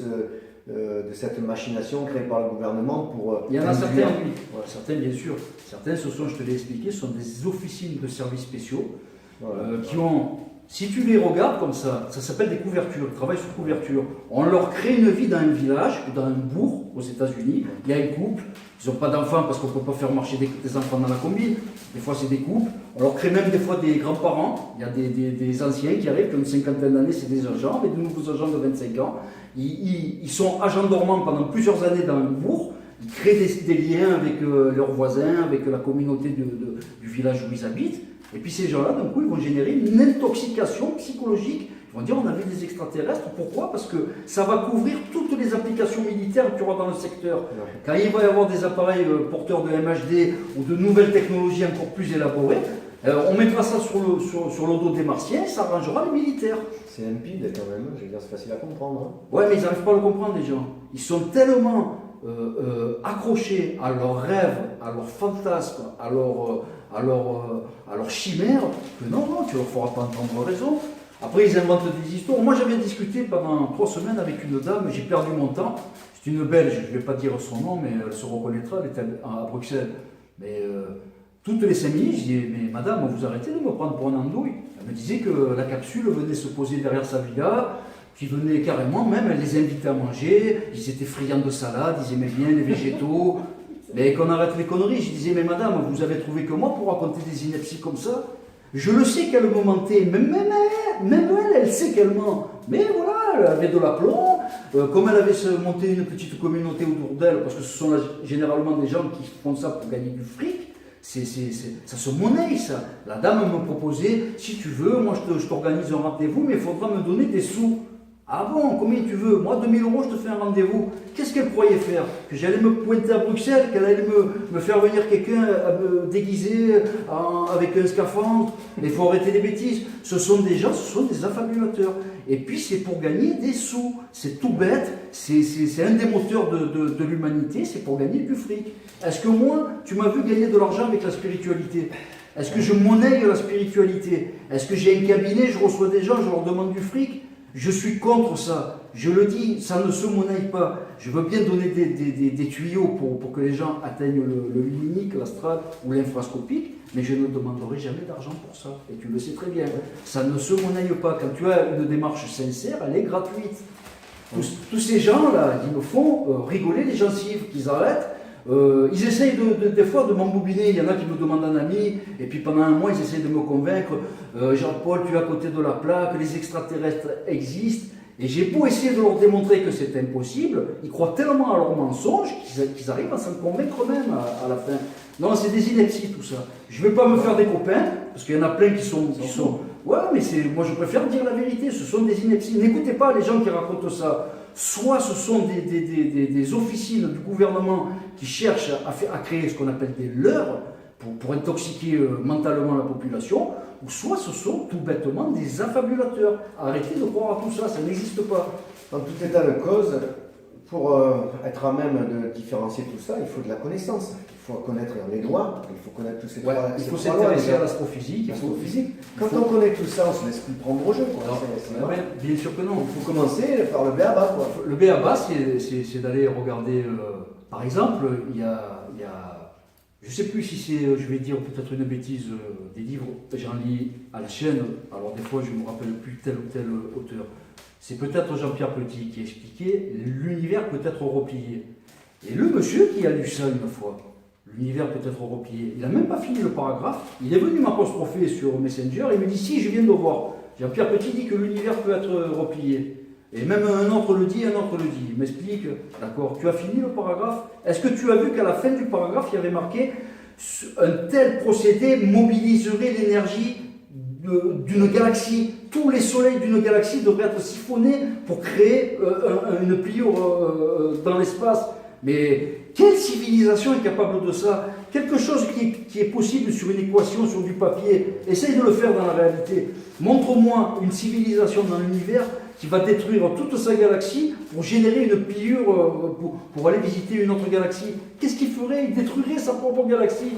cette machination créée par le gouvernement pour... Il y en a certains, oui. Voilà, certains, bien sûr. Certains, ce sont, je te l'ai expliqué, ce sont des officines de services spéciaux qui ont... Si tu les regardes comme ça s'appelle des couvertures, ils travaillent sur couverture. On leur crée une vie dans un village ou dans un bourg aux États-Unis. Il y a un couple, ils n'ont pas d'enfants parce qu'on ne peut pas faire marcher des enfants dans la combine. Des fois, c'est des couples. On leur crée même des fois des grands-parents. Il y a des anciens qui arrivent, qui ont une cinquantaine d'années, c'est des agents, mais de nouveaux agents de 25 ans. Ils sont agents dormants pendant plusieurs années dans un bourg. Ils créent des liens avec leurs voisins, avec la communauté du village où ils habitent. Et puis ces gens-là, d'un coup, ils vont générer une intoxication psychologique. Ils vont dire on a vu des extraterrestres. Pourquoi? Parce que ça va couvrir toutes les applications militaires que tu auras dans le secteur. Quand il va y avoir des appareils porteurs de MHD ou de nouvelles technologies encore plus élaborées, on mettra ça sur le dos des Martiens, ça arrangera les militaires. C'est limpide quand même, je veux dire, c'est facile à comprendre. Ouais, mais ils n'arrivent pas à le comprendre, les gens. Ils sont tellement accrochés à leurs rêves, à leurs fantasmes, à leurs chimères, que non, tu ne leur feras pas entendre raison. Après, ils inventent des histoires. Moi, j'avais discuté pendant 3 semaines avec une dame, j'ai perdu mon temps. C'est une Belge, je ne vais pas dire son nom, mais elle se reconnaîtra, elle était à Bruxelles. Mais toutes les 5 minutes, je disais, mais madame, vous arrêtez de me prendre pour un andouille. Elle me disait que la capsule venait se poser derrière sa villa, qui venaient carrément, même, elle les invitait à manger, ils étaient friands de salade, ils aimaient bien les végétaux. Mais qu'on arrête les conneries, je disais, mais madame, vous avez trouvé que moi pour raconter des inepties comme ça? Je le sais qu'elle me mentait, même elle sait qu'elle ment. Mais voilà, elle avait de l'aplomb. Comme elle avait monté une petite communauté autour d'elle, parce que ce sont généralement des gens qui font ça pour gagner du fric, ça se monnaie ça. La dame me proposait, si tu veux, moi je t'organise un rendez-vous, mais il faudra me donner des sous. Ah bon, combien tu veux? Moi, 2000 euros, je te fais un rendez-vous. Qu'est-ce qu'elle croyait faire? Que j'allais me pointer à Bruxelles, qu'elle allait me faire venir quelqu'un déguisé avec un scaphandre? Mais il faut arrêter les bêtises. Ce sont des gens, ce sont des affabulateurs. Et puis, c'est pour gagner des sous. C'est tout bête. C'est un des moteurs de l'humanité, c'est pour gagner du fric. Est-ce que moi, tu m'as vu gagner de l'argent avec la spiritualité? Est-ce que je monnaie la spiritualité? Est-ce que j'ai un cabinet, je reçois des gens, je leur demande du fric? Je suis contre ça, je le dis, ça ne se monnaie pas. Je veux bien donner des tuyaux pour que les gens atteignent le luminique, l'astral ou l'infrascopique, mais je ne demanderai jamais d'argent pour ça. Et tu le sais très bien, ça ne se monnaie pas. Quand tu as une démarche sincère, elle est gratuite. Tous ces gens-là, ils me font rigoler les gencives, qu'ils arrêtent. Ils essayent des fois de m'embobiner, il y en a qui me demandent un ami, et puis pendant un mois ils essayent de me convaincre, Jean-Paul, tu es à côté de la plaque, les extraterrestres existent, et j'ai beau essayer de leur démontrer que c'est impossible, ils croient tellement à leurs mensonges qu'ils arrivent à s'en convaincre eux-mêmes à la fin. Non, c'est des inepties tout ça. Je ne vais pas me faire des copains, parce qu'il y en a plein qui sont... Ouais, mais moi je préfère dire la vérité, ce sont des inepties. N'écoutez pas les gens qui racontent ça. Soit ce sont des officines du gouvernement qui cherchent à créer ce qu'on appelle des leurres pour intoxiquer mentalement la population, ou soit ce sont tout bêtement des affabulateurs. Arrêtez de croire à tout ça, ça n'existe pas. En tout état de cause, pour être à même de différencier tout ça, il faut de la connaissance. Il faut connaître les lois, il faut connaître tous ces lois. Il faut s'intéresser à l'astrophysique. Quand on connaît tout ça, on se laisse plus prendre au jeu. Bien sûr que non. Il faut commencer par le B.A.-Ba. Le B.A.-Ba, c'est d'aller regarder, par exemple, il y a je ne sais plus si c'est, je vais dire peut-être une bêtise, des livres, j'en lis à la chaîne, alors des fois je ne me rappelle plus tel ou tel auteur. C'est peut-être Jean-Pierre Petit qui expliquait l'univers peut être replié. Et le monsieur qui a lu ça une fois, l'univers peut être replié, il n'a même pas fini le paragraphe, il est venu m'apostropher sur Messenger et me dit si, je viens de voir. Jean-Pierre Petit dit que l'univers peut être replié. Et même un autre le dit, il m'explique, d'accord, tu as fini le paragraphe? Est-ce que tu as vu qu'à la fin du paragraphe, il y avait marqué un tel procédé mobiliserait l'énergie d'une galaxie? Tous les soleils d'une galaxie devraient être siphonnés pour créer une pliure dans l'espace. Mais quelle civilisation est capable de ça? Quelque chose qui est possible sur une équation, sur du papier. Essaye de le faire dans la réalité. Montre-moi une civilisation dans l'univers qui va détruire toute sa galaxie pour générer une pliure pour aller visiter une autre galaxie. Qu'est-ce qu'il ferait? Il détruirait sa propre galaxie.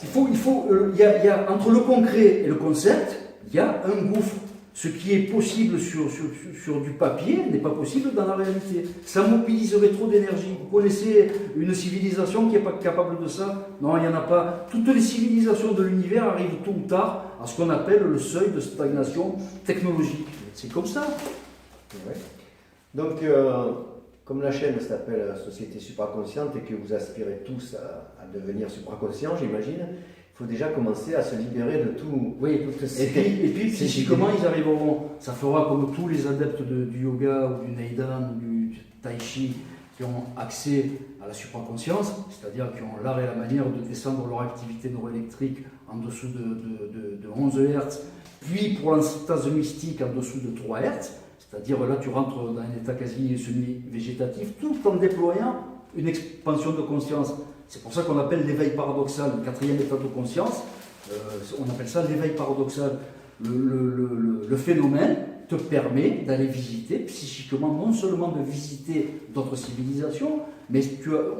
Il y a entre le concret et le concept, il y a un gouffre. Ce qui est possible sur du papier n'est pas possible dans la réalité. Ça mobiliserait trop d'énergie. Vous connaissez une civilisation qui n'est pas capable de ça? Non, il n'y en a pas. Toutes les civilisations de l'univers arrivent tôt ou tard à ce qu'on appelle le seuil de stagnation technologique. C'est comme ça. Ouais. Donc, comme la chaîne s'appelle Société Supraconsciente et que vous aspirez tous à devenir supraconscients, j'imagine, il faut déjà commencer à se libérer de tout. Oui, et puis psychiquement, ils arriveront. Ça fera comme tous les adeptes du yoga ou du Neidan ou du Tai Chi qui ont accès à la supraconscience, c'est-à-dire qui ont l'art et la manière de descendre leur activité neuroélectrique en dessous de 11 Hz, puis pour l'enstase mystique en dessous de 3 Hz, c'est-à-dire là tu rentres dans un état quasi semi-végétatif, tout en déployant une expansion de conscience. C'est pour ça qu'on appelle l'éveil paradoxal, le quatrième état de conscience, on appelle ça l'éveil paradoxal. Le phénomène te permet d'aller visiter psychiquement, non seulement de visiter d'autres civilisations, mais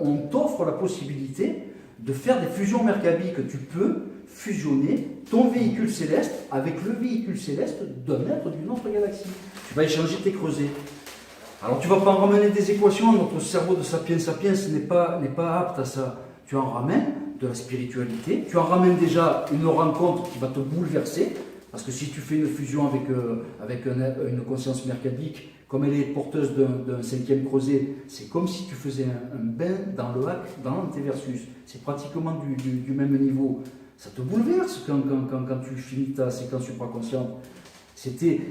on t'offre la possibilité de faire des fusions mercabiques. Tu peux fusionner ton véhicule céleste avec le véhicule céleste d'un être d'une autre galaxie. Tu vas échanger tes creusets. Alors tu ne vas pas en ramener des équations, notre cerveau de sapiens n'est pas apte à ça. Tu en ramènes de la spiritualité, tu en ramènes déjà une rencontre qui va te bouleverser, parce que si tu fais une fusion avec une conscience mercadique, comme elle est porteuse d'un 5e creuset, c'est comme si tu faisais un bain dans le hack, dans l'antéversus. C'est pratiquement du même niveau. Ça te bouleverse quand tu finis ta séquence supraconsciente.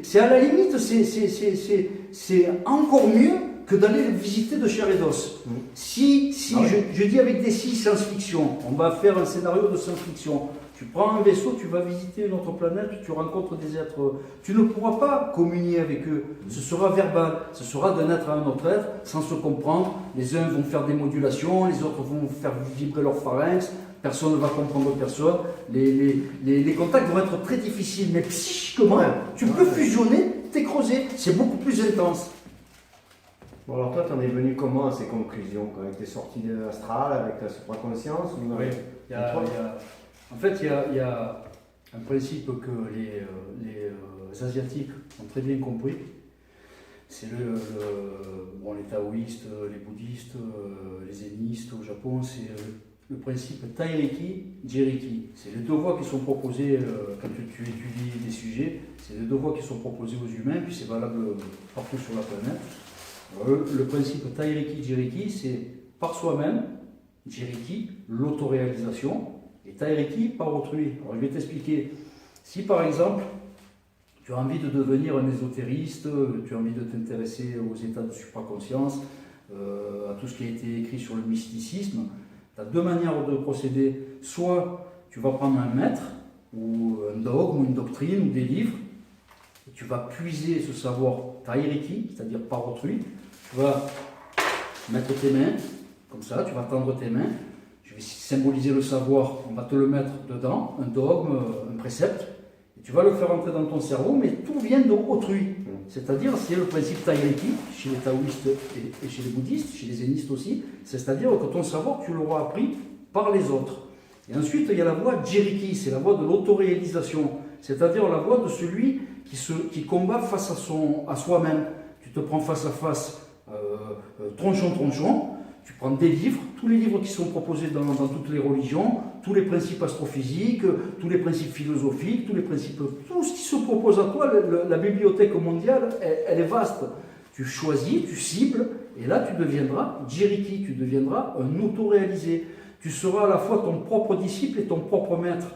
C'est à la limite, c'est encore mieux que d'aller le visiter de chair et d'os. Si je dis avec des science-fiction, on va faire un scénario de science-fiction. Tu prends un vaisseau, tu vas visiter une autre planète, tu rencontres des êtres. Tu ne pourras pas communier avec eux. Ce sera verbal. Ce sera d'un être à un autre être, sans se comprendre. Les uns vont faire des modulations, les autres vont faire vibrer leur pharynx. Personne ne va comprendre personne. Les contacts vont être très difficiles. Mais psychiquement, tu peux fusionner, t'écroser. C'est beaucoup plus intense. Bon, alors toi, tu en es venu comment à ces conclusions? Avec tes sorties de l'astral, avec la supraconscience ou... Oui, en fait, il y a un principe que les Asiatiques ont très bien compris. C'est les taoïstes, les bouddhistes, les zénistes au Japon, c'est le principe Tairiki, Jiriki. C'est les deux voies qui sont proposées quand tu étudies des sujets. C'est les deux voies qui sont proposées aux humains, puis c'est valable partout sur la planète. Alors, le principe Tairiki, Jiriki, c'est par soi-même, Jiriki, l'autoréalisation, et Tairiki par autrui. Alors je vais t'expliquer. Si par exemple, tu as envie de devenir un ésotériste, tu as envie de t'intéresser aux états de supraconscience, à tout ce qui a été écrit sur le mysticisme, tu as deux manières de procéder. Soit tu vas prendre un maître, ou un dogme, ou une doctrine, ou des livres, et tu vas puiser ce savoir Tairiki, c'est-à-dire par autrui. Tu vas mettre tes mains, comme ça, tu vas tendre tes mains. Je vais symboliser le savoir, on va te le mettre dedans, un dogme, un précepte, et tu vas le faire entrer dans ton cerveau, mais tout vient d'autrui. C'est-à-dire, c'est le principe Tairiki, chez les taoïstes et chez les bouddhistes, chez les zénistes aussi, c'est-à-dire que ton savoir, tu l'auras appris par les autres. Et ensuite, il y a la voie Jiriki, c'est la voie de l'autoréalisation, c'est-à-dire la voie de celui qui combat face à soi-même. Tu te prends face à face, tronchon, tu prends des livres, tous les livres qui sont proposés dans toutes les religions, tous les principes astrophysiques, tous les principes philosophiques, tout ce qui se propose à toi, la bibliothèque mondiale, elle est vaste. Tu choisis, tu cibles, et là tu deviendras Jiriki, tu deviendras un autoréalisé. Tu seras à la fois ton propre disciple et ton propre maître.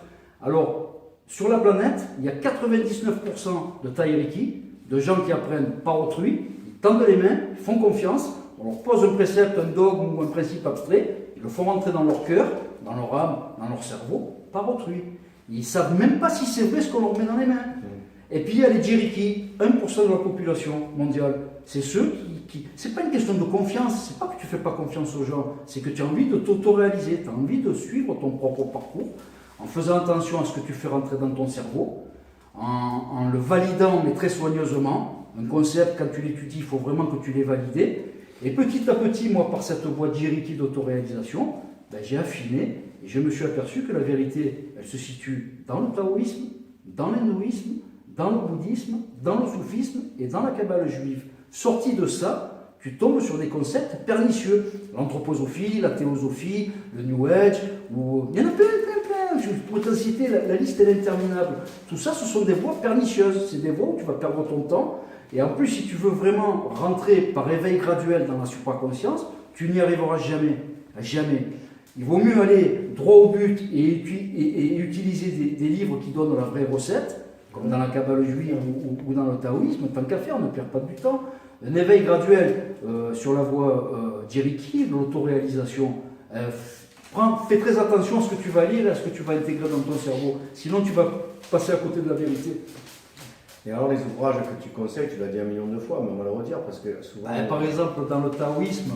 Alors, sur la planète, il y a 99% de Tairiki, de gens qui apprennent par autrui, ils tendent les mains, ils font confiance, on leur pose un précepte, un dogme ou un principe abstrait, ils le font rentrer dans leur cœur, dans leur âme, dans leur cerveau, par autrui. Ils ne savent même pas si c'est vrai ce qu'on leur met dans les mains. Et puis il y a les Jiriki, 1% de la population mondiale. C'est ceux qui... C'est pas une question de confiance, c'est pas que tu fais pas confiance aux gens, c'est que tu as envie de t'auto-réaliser, tu as envie de suivre ton propre parcours, en faisant attention à ce que tu fais rentrer dans ton cerveau, en le validant mais très soigneusement. Un concept, quand tu l'étudies, il faut vraiment que tu l'aies validé. Et petit à petit, moi, par cette voie Jiriki d'autoréalisation, j'ai affiné et je me suis aperçu que la vérité, elle se situe dans le taoïsme, dans l'hindouisme, dans le bouddhisme, dans le soufisme et dans la kabbale juive. Sorti de ça, tu tombes sur des concepts pernicieux. L'anthroposophie, la théosophie, le New Age, il y en a plein. Je pourrais te citer, la liste est interminable. Tout ça, ce sont des voies pernicieuses. C'est des voies où tu vas perdre ton temps. Et en plus, si tu veux vraiment rentrer par éveil graduel dans la supraconscience, tu n'y arriveras jamais. Jamais. Il vaut mieux aller droit au but et utiliser des livres qui donnent la vraie recette, comme dans la kabbale juive ou dans le taoïsme, tant qu'à faire, ne perds pas du temps. Un éveil graduel sur la voie Jiriki, de l'autoréalisation. Fais très attention à ce que tu vas lire et à ce que tu vas intégrer dans ton cerveau. Sinon, tu vas passer à côté de la vérité. Et alors les ouvrages que tu conseilles, tu l'as dit 1 million de fois, mais on va le redire parce que souvent... Par exemple, dans le taoïsme,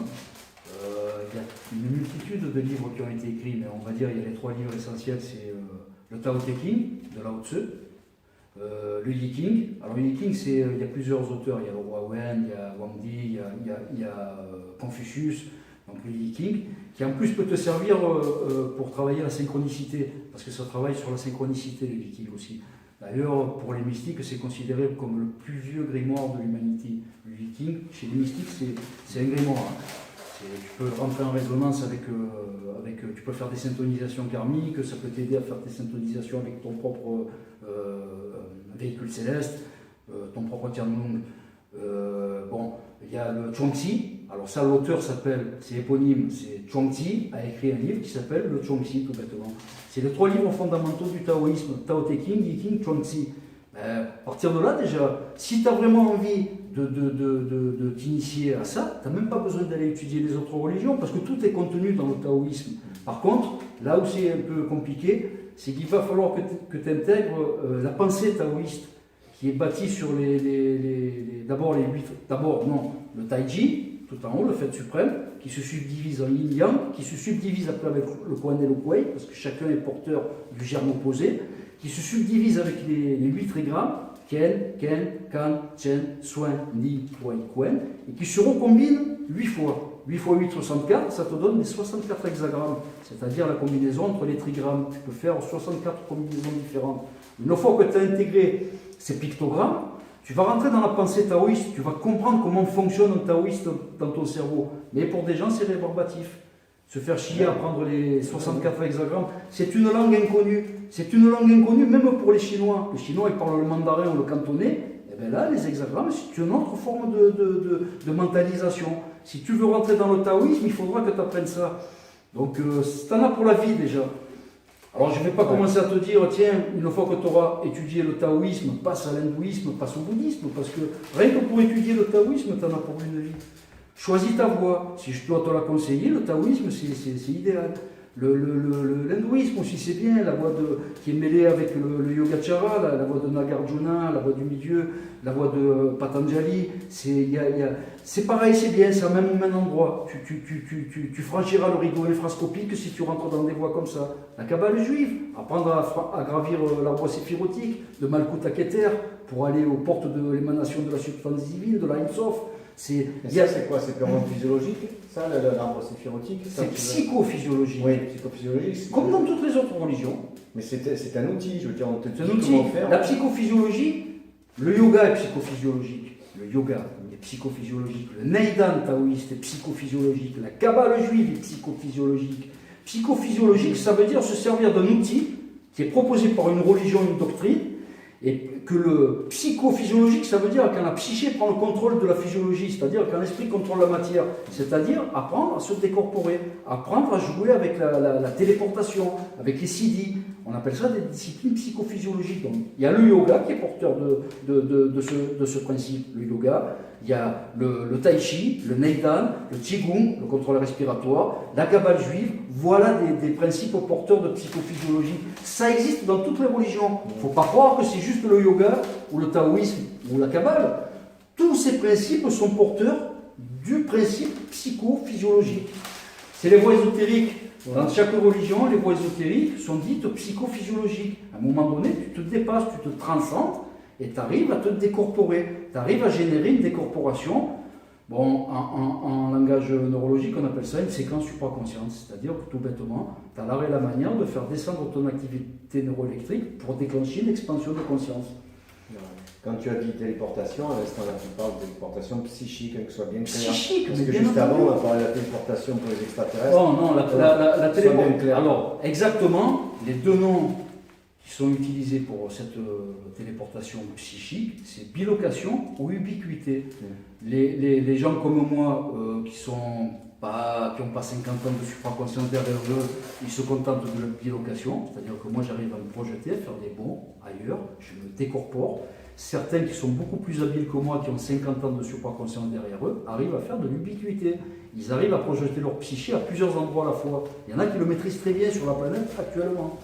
il y a une multitude de livres qui ont été écrits, mais on va dire il y a les 3 livres essentiels, c'est le Tao Te Ching de Lao Tzu, le Yi King. Alors le Yi King, il y a plusieurs auteurs, il y a le roi Wen, il y a Wang Di, il y a Confucius, donc le Yi King, qui en plus peut te servir pour travailler la synchronicité, parce que ça travaille sur la synchronicité, le Yi King aussi. D'ailleurs, pour les mystiques, c'est considéré comme le plus vieux grimoire de l'humanité. Le Yi King, chez les mystiques, c'est un grimoire. Tu peux rentrer en résonance avec, tu peux faire des syntonisations karmiques, ça peut t'aider à faire des syntonisations avec ton propre véhicule céleste, ton propre Tianlong. Il y a le Chuangzi. Alors ça, l'auteur c'est éponyme, c'est Chuangzi, a écrit un livre qui s'appelle le Chuangzi, tout bêtement. C'est les 3 livres fondamentaux du taoïsme, Tao Te Ching, Yi King, Chuangzi. À partir de là, déjà, si tu as vraiment envie de t'initier à ça, tu n'as même pas besoin d'aller étudier les autres religions, parce que tout est contenu dans le taoïsme. Par contre, là où c'est un peu compliqué, c'est qu'il va falloir que tu intègres la pensée taoïste, qui est bâtie sur d'abord le taiji, tout en haut, le fait suprême, qui se subdivise en yin-yang, qui se subdivise après avec le kuan et le kuei, parce que chacun est porteur du germe opposé, qui se subdivise avec les 8 trigrammes, Ken, Ken, Kan, Chen, Suen, Ni, Wei, Kuen, et qui se recombinent 8 fois. 8 x 8, 64, ça te donne les 64 hexagrammes, c'est-à-dire la combinaison entre les trigrammes. Tu peux faire 64 combinaisons différentes. Une fois que tu as intégré ces pictogrammes, tu vas rentrer dans la pensée taoïste, tu vas comprendre comment fonctionne un taoïste dans ton cerveau. Mais pour des gens, c'est rébarbatif. Se faire chier à prendre les 64 hexagrammes, c'est une langue inconnue. C'est une langue inconnue même pour les Chinois. Les Chinois, ils parlent le mandarin ou le cantonais. Et bien là, les hexagrammes, c'est une autre forme de mentalisation. Si tu veux rentrer dans le taoïsme, il faudra que tu apprennes ça. Donc, tu en as pour la vie déjà. Alors, je ne vais pas commencer à te dire, tiens, une fois que tu auras étudié le taoïsme, passe à l'hindouisme, passe au bouddhisme, parce que rien que pour étudier le taoïsme, tu en as pour une vie. Choisis ta voie. Si je dois te la conseiller, le taoïsme, c'est idéal. L'hindouisme aussi, c'est bien, la voie qui est mêlée avec le yogacara, la voie de Nagarjuna, la voie du milieu, la voie de Patanjali. C'est pareil, c'est bien, c'est au même endroit. Tu franchiras le rideau infrascopique si tu rentres dans des voies comme ça. La Kabbale juive, apprendre à gravir l'arbre séphirotique, de Malkut à Keter, pour aller aux portes de l'émanation de la substance divine, de la Ein Sof. C'est quoi? C'est purement physiologique, ça, l'arbre séphirotique? C'est psychophysiologique. Oui, psychophysiologique. Comme dans toutes les autres religions. Mais c'est un outil, je veux dire, on te dit comment faire. La psychophysiologie, le yoga est psychophysiologique. Le yoga est psychophysiologique. Le Neidan taoïste est psychophysiologique. La Kabbale juive est psychophysiologique. Psychophysiologique, ça veut dire se servir d'un outil qui est proposé par une religion, une doctrine, et que le psychophysiologique, ça veut dire quand la psyché prend le contrôle de la physiologie, c'est-à-dire quand l'esprit contrôle la matière, c'est-à-dire apprendre à se décorporer, apprendre à jouer avec la téléportation, avec les siddhis. On appelle ça des disciplines psychophysiologiques. Donc, il y a le yoga qui est porteur de ce principe, le yoga. Il y a le tai chi, le neidan, le qigong, le contrôle respiratoire, la Kabbale juive. Voilà des principes porteurs de psychophysiologie. Ça existe dans toutes les religions. Il ne faut pas croire que c'est juste le yoga, ou le taoïsme, ou la Kabbale. Tous ces principes sont porteurs du principe psychophysiologique. C'est les voies ésotériques. Dans chaque religion, les voies ésotériques sont dites psychophysiologiques. À un moment donné, tu te dépasses, tu te transcendes et tu arrives à te décorporer. Tu arrives à générer une décorporation. Bon, en langage neurologique, on appelle ça une séquence supraconsciente. C'est-à-dire que tout bêtement, tu as l'art et la manière de faire descendre ton activité neuroélectrique pour déclencher une expansion de conscience. Quand tu as dit téléportation, à l'instant là, tu parles de téléportation psychique, que ce soit bien clair. Psychique, parce que juste avant, on a parlé de la téléportation pour les extraterrestres. Oh non, la téléportation. Alors, exactement, les deux noms qui sont utilisés pour cette téléportation psychique, c'est bilocation ou ubiquité. Les gens comme moi qui n'ont pas 50 ans de supraconscience derrière eux, ils se contentent de la bilocation, c'est-à-dire que moi j'arrive à me projeter, à faire des bonds ailleurs, je me décorpore. Certains qui sont beaucoup plus habiles que moi, qui ont 50 ans de supraconscience derrière eux, arrivent à faire de l'ubiquité. Ils arrivent à projeter leur psyché à plusieurs endroits à la fois. Il y en a qui le maîtrisent très bien sur la planète actuellement.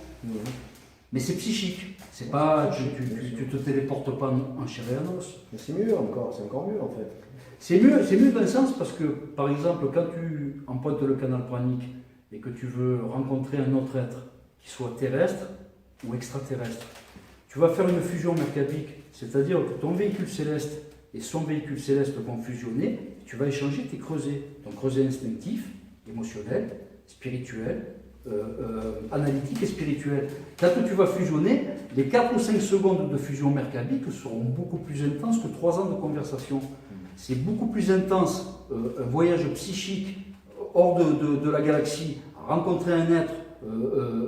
Mais c'est psychique. C'est pas, tu te téléportes pas en chair et en os. Mais c'est mieux encore, c'est encore mieux en fait. C'est mieux d'un sens parce que, par exemple, quand tu empruntes le canal pranique et que tu veux rencontrer un autre être, qui soit terrestre ou extraterrestre, tu vas faire une fusion mercabique, c'est-à-dire que ton véhicule céleste et son véhicule céleste vont fusionner, tu vas échanger tes creusets, ton creuset instinctif, émotionnel, spirituel, analytique et spirituel. Quand tu vas fusionner, les 4 ou 5 secondes de fusion mercabique seront beaucoup plus intenses que 3 ans de conversation. C'est beaucoup plus intense, un voyage psychique hors de la galaxie, rencontrer un être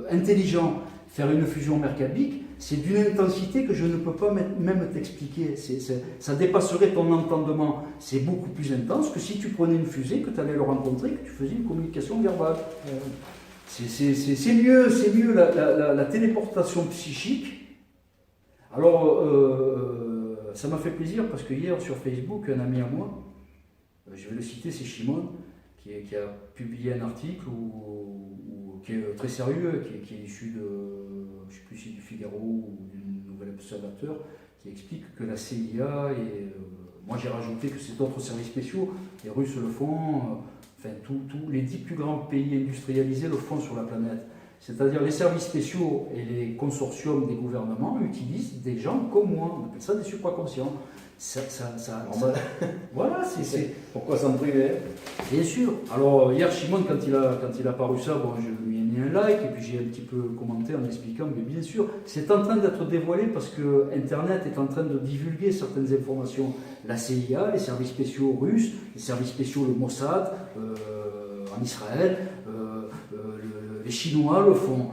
intelligent, faire une fusion mercabique, c'est d'une intensité que je ne peux pas même t'expliquer. Ça dépasserait ton entendement. C'est beaucoup plus intense que si tu prenais une fusée, que tu allais le rencontrer, que tu faisais une communication verbale. C'est mieux la téléportation psychique. Alors, ça m'a fait plaisir parce que hier sur Facebook, un ami à moi, je vais le citer, c'est Shimon, qui a publié un article qui est très sérieux, qui est issu de, je ne sais plus si du Figaro ou du Nouvel Observateur, qui explique que la CIA, et moi j'ai rajouté que c'est d'autres services spéciaux, les Russes le font, enfin tous les 10 plus grands pays industrialisés le font sur la planète. C'est-à-dire les services spéciaux et les consortiums des gouvernements utilisent des gens comme moi, on appelle ça des supraconscients. Voilà, c'est. Pourquoi s'en priver? Bien sûr. Alors hier, Shimon, quand il a paru ça, bon, je lui ai mis un like et puis j'ai un petit peu commenté en expliquant, mais bien sûr, c'est en train d'être dévoilé parce que Internet est en train de divulguer certaines informations. La CIA, les services spéciaux russes, les services spéciaux, le Mossad en Israël, les Chinois le font.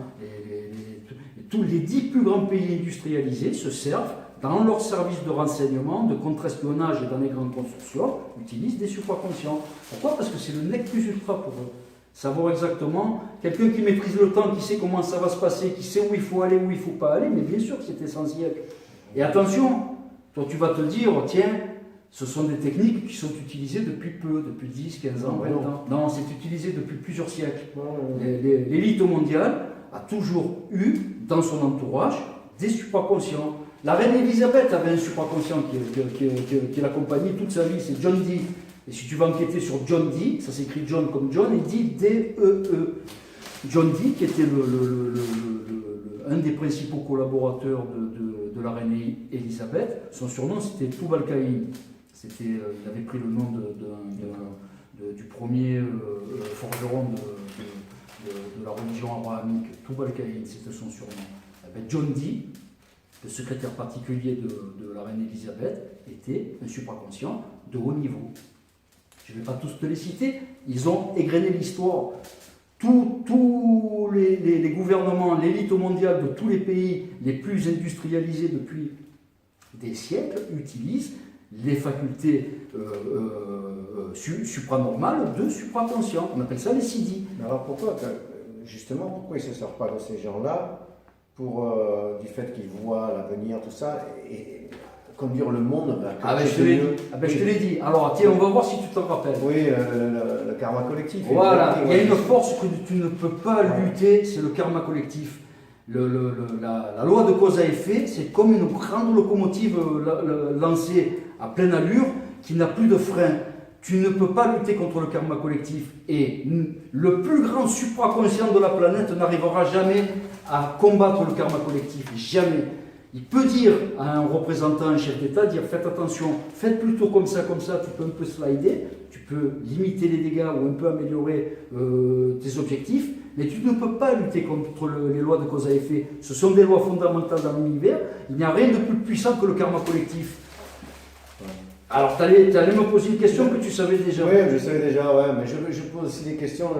Tous les 10 plus grands pays industrialisés se servent dans leurs services de renseignement, de contre-espionnage et dans les grands consortiums, utilisent des supraconscients. Pourquoi? Parce que c'est le nec plus ultra pour eux. Savoir exactement, quelqu'un qui maîtrise le temps, qui sait comment ça va se passer, qui sait où il faut aller, où il ne faut pas aller, mais bien sûr que c'est essentiel. Et attention, toi tu vas te dire, tiens, ce sont des techniques qui sont utilisées depuis peu, depuis 10, 15 ans, 20 ans. Non, c'est utilisé depuis plusieurs siècles. L'élite mondiale a toujours eu dans son entourage des supraconscients. La reine Elisabeth avait un supraconscient qui l'accompagnait toute sa vie, c'est John Dee. Et si tu vas enquêter sur John Dee, ça s'écrit John comme John et Dee, D-E-E. John Dee, qui était un des principaux collaborateurs de la reine Elisabeth, son surnom c'était Tubal-Caïn. Il avait pris le nom du premier forgeron de la religion abrahamique, Tubal-Caïn, c'était son surnom. John Dee, le secrétaire particulier de la reine Elisabeth, était un supraconscient de haut niveau. Je ne vais pas tous te les citer, ils ont égrené l'histoire. Tous les gouvernements, l'élite mondiale de tous les pays les plus industrialisés depuis des siècles utilisent les facultés supranormales de supraconscient. On appelle ça les CD. Alors pourquoi ils ne se servent pas de ces gens-là pour du fait qu'ils voient l'avenir, tout ça, et conduire le monde vers je te l'ai dit. Alors, tiens, on va voir si tu t'en rappelles. Oui, le karma collectif. Voilà, il y a une force que tu ne peux pas lutter, c'est le karma collectif. La loi de cause à effet, c'est comme une grande locomotive lancée à pleine allure qui n'a plus de frein. Tu ne peux pas lutter contre le karma collectif. Et le plus grand supraconscient de la planète n'arrivera jamais à combattre le karma collectif. Jamais. Il peut dire à un représentant, un chef d'État, dire faites attention, faites plutôt comme ça, tu peux un peu slider, tu peux limiter les dégâts ou un peu améliorer tes objectifs, mais tu ne peux pas lutter contre les lois de cause à effet. Ce sont des lois fondamentales dans l'univers. Il n'y a rien de plus puissant que le karma collectif. Alors, tu allais me poser une question que tu savais déjà. Oui, je savais déjà, mais je pose aussi des questions,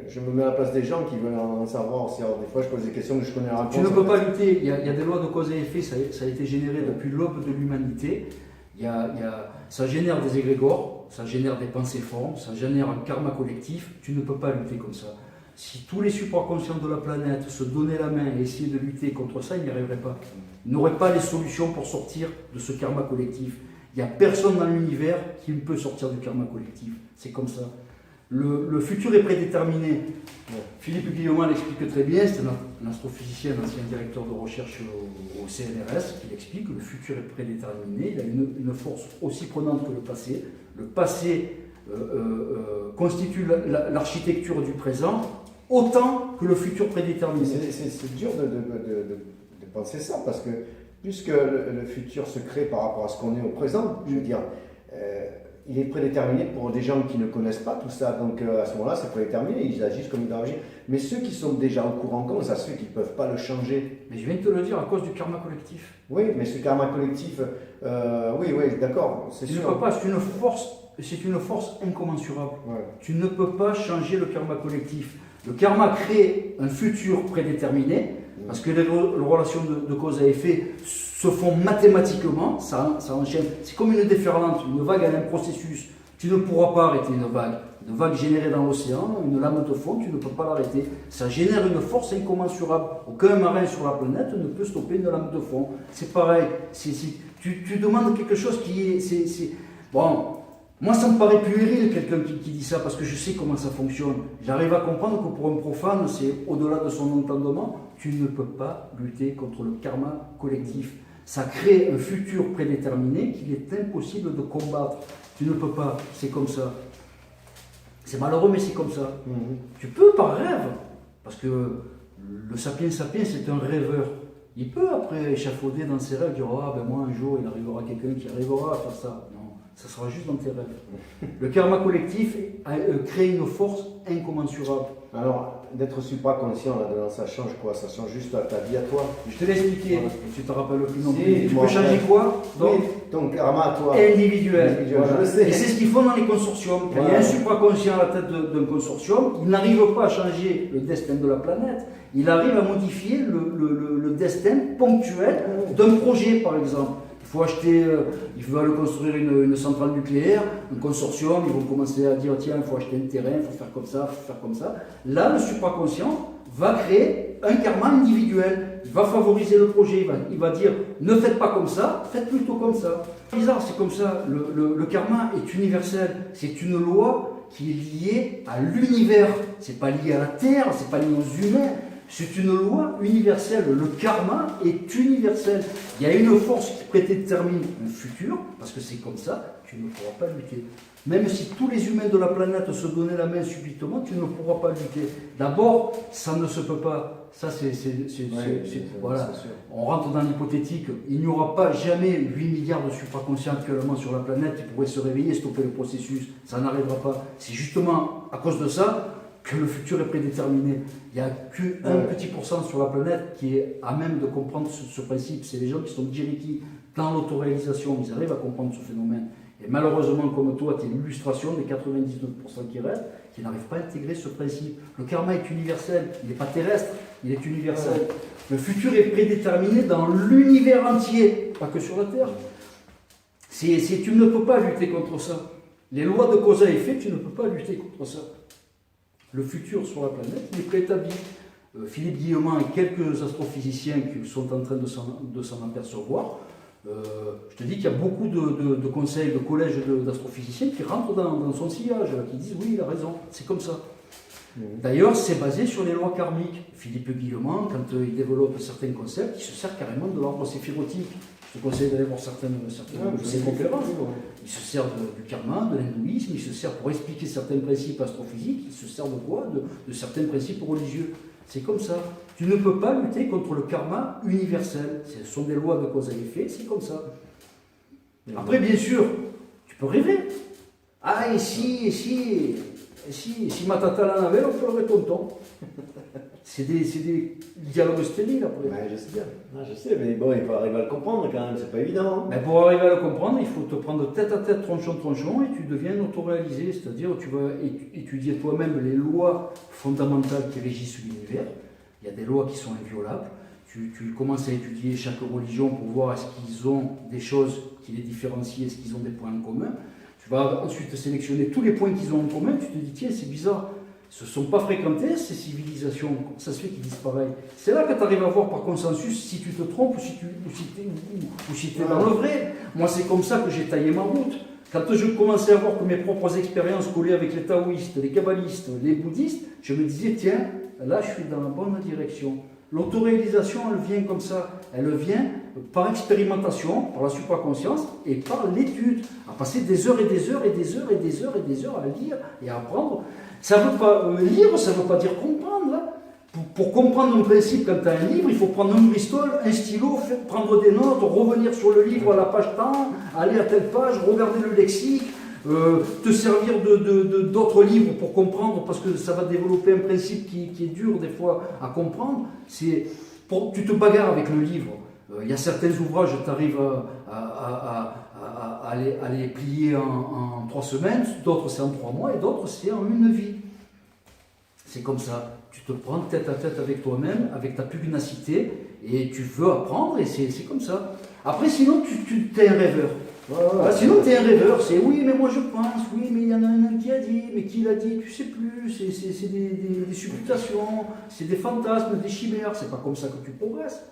je me mets à la place des gens qui veulent en savoir aussi. Alors, des fois, je pose des questions que je connais la réponse. Tu ne peux pas lutter, il y a des lois de cause à effet, ça a été généré depuis l'aube de l'humanité. Ça génère des égrégores, ça génère des pensées formes, ça génère un karma collectif. Tu ne peux pas lutter comme ça. Si tous les supraconscients de la planète se donnaient la main et essayaient de lutter contre ça, ils n'y arriveraient pas. Ils n'auraient pas les solutions pour sortir de ce karma collectif. Il n'y a personne dans l'univers qui ne peut sortir du karma collectif. C'est comme ça. Le futur est prédéterminé. Philippe Guillaumin l'explique très bien. C'est un astrophysicien, ancien directeur de recherche au CNRS, qui l'explique. Le futur est prédéterminé. Il a une force aussi prenante que le passé. Le passé constitue l'architecture du présent autant que le futur prédéterminé. C'est dur de penser ça, parce que puisque le futur se crée par rapport à ce qu'on est au présent, je veux dire, il est prédéterminé pour des gens qui ne connaissent pas tout ça. Donc à ce moment-là, c'est prédéterminé, ils agissent comme ils doivent agir. Mais ceux qui sont déjà au courant, comment ça se fait qu'ils ne peuvent pas le changer? Mais je viens de te le dire, à cause du karma collectif. Oui, mais ce karma collectif, oui, d'accord, c'est sûr. Tu ne peux pas, c'est une force incommensurable. Ouais. Tu ne peux pas changer le karma collectif. Le karma crée un futur prédéterminé, parce que les relations de cause à effet se font mathématiquement, ça enchaîne. C'est comme une déferlante, une vague, elle a un processus. Tu ne pourras pas arrêter une vague. Une vague générée dans l'océan, une lame de fond, tu ne peux pas l'arrêter. Ça génère une force incommensurable. Aucun marin sur la planète ne peut stopper une lame de fond. C'est pareil. Tu demandes quelque chose qui est... Bon, moi ça me paraît puéril quelqu'un qui dit ça parce que je sais comment ça fonctionne. J'arrive à comprendre que pour un profane, c'est au-delà de son entendement. Tu ne peux pas lutter contre le karma collectif. Ça crée un futur prédéterminé qu'il est impossible de combattre. Tu ne peux pas, c'est comme ça. C'est malheureux, mais c'est comme ça. Tu peux par rêve, parce que le sapiens sapiens, c'est un rêveur. Il peut après échafauder dans ses rêves, dire ah ben moi un jour il arrivera quelqu'un qui arrivera à faire ça. Non, ça sera juste dans tes rêves. Le karma collectif crée une force incommensurable. Alors, d'être supraconscient là-dedans, ça change quoi? Ça change juste ta vie à toi. Je te l'ai expliqué, Voilà. tu te rappelles plus non Si, plus. Tu moi, peux changer ouais. quoi? Donc, Oui, ton karma à toi. individuel. Voilà. Je le sais. Et c'est ce qu'ils font dans les consortiums. Quand il y a un supraconscient à la tête d'un consortium, il n'arrive pas à changer le destin de la planète. Il arrive à modifier le destin ponctuel d'un projet, par exemple. Il faut acheter, ils veulent construire une centrale nucléaire, un consortium, ils vont commencer à dire tiens, il faut acheter un terrain, il faut faire comme ça, il faut faire comme ça. Là, le supraconscient va créer un karma individuel. Il va favoriser le projet, il va dire ne faites pas comme ça, faites plutôt comme ça. C'est bizarre, c'est comme ça. Le karma est universel. C'est une loi qui est liée à l'univers. C'est pas lié à la Terre, c'est pas lié aux humains. C'est une loi universelle. Le karma est universel. Il y a une force qui prédétermine un futur, parce que c'est comme ça, tu ne pourras pas lutter. Même si tous les humains de la planète se donnaient la main subitement, tu ne pourras pas lutter. D'abord, ça ne se peut pas. Ça, voilà. On rentre dans l'hypothétique. Il n'y aura pas jamais 8 milliards de supraconscients actuellement sur la planète qui pourraient se réveiller et stopper le processus. Ça n'arrivera pas. C'est justement à cause de ça que le futur est prédéterminé. Il n'y a qu'un petit pourcent sur la planète qui est à même de comprendre ce principe. C'est les gens qui sont dirigés dans l'autoréalisation. Ils arrivent à comprendre ce phénomène. Et malheureusement, comme toi, tu es l'illustration des 99% qui restent, qui n'arrivent pas à intégrer ce principe. Le karma est universel, il n'est pas terrestre, il est universel. Le futur est prédéterminé dans l'univers entier, pas que sur la Terre. Tu ne peux pas lutter contre ça. Les lois de cause à effet, tu ne peux pas lutter contre ça. Le futur sur la planète, il est préétabli. Philippe Guillemin et quelques astrophysiciens qui sont en train de s'en apercevoir. Je te dis qu'il y a beaucoup de conseils, de collèges d'astrophysiciens qui rentrent dans son sillage, qui disent oui, il a raison, c'est comme ça. D'ailleurs, c'est basé sur les lois karmiques. Philippe Guillemin, quand il développe certains concepts, il se sert carrément de l'arbre séphirotique. Je te conseille d'aller voir certaines de ses conférences. Il se sert du karma, de l'hindouisme, il se sert pour expliquer certains principes astrophysiques, il se sert de quoi? De certains principes religieux. C'est comme ça. Tu ne peux pas lutter contre le karma universel. Ce sont des lois de cause à effet, c'est comme ça. Après, bien sûr, tu peux rêver. Ah, et si ma tata l'en avait, on ferait tonton. C'est des dialogues stériles après. Ouais, je sais bien. Je sais, mais bon, il faut arriver à le comprendre quand même, c'est pas évident. Mais pour arriver à le comprendre, il faut te prendre tête à tête, tronchon, et tu deviens autoréalisé, c'est-à-dire tu vas étudier toi-même les lois fondamentales qui régissent l'univers. Il y a des lois qui sont inviolables. Tu commences à étudier chaque religion pour voir est-ce qu'ils ont des choses qui les différencient, est-ce qu'ils ont des points en commun. Tu vas ensuite sélectionner tous les points qu'ils ont en commun, tu te dis tiens, c'est bizarre. Ce ne sont pas fréquentées ces civilisations, comment ça se fait qu'ils disparaissent? C'est là que tu arrives à voir par consensus si tu te trompes ou si tu es dans le vrai. Moi, c'est comme ça que j'ai taillé ma route. Quand je commençais à voir que mes propres expériences collaient avec les taoïstes, les kabbalistes, les bouddhistes, je me disais, tiens, là, je suis dans la bonne direction. L'autoréalisation, elle vient comme ça. Elle vient par expérimentation, par la supraconscience et par l'étude. À passer des heures et des heures et des heures et des heures et des heures à lire et à apprendre. Ça ne veut pas lire, ça ne veut pas dire comprendre. Hein. Pour comprendre un principe, quand tu as un livre, il faut prendre un bristol, un stylo, prendre des notes, revenir sur le livre à la page temps, aller à telle page, regarder le lexique, te servir d'autres livres pour comprendre, parce que ça va développer un principe qui est dur des fois à comprendre. Tu te bagarres avec le livre. Il y a certains ouvrages, tu arrives à les plier en 3 semaines, d'autres c'est en 3 mois et d'autres c'est en une vie. C'est comme ça. Tu te prends tête à tête avec toi-même, avec ta pugnacité, et tu veux apprendre, et c'est comme ça. Après, sinon, tu es un rêveur. Ah, sinon, tu es un rêveur, c'est oui, mais moi je pense, oui, mais il y en a un qui a dit, mais qui l'a dit, tu sais plus, c'est des supputations, c'est des fantasmes, des chimères, c'est pas comme ça que tu progresses.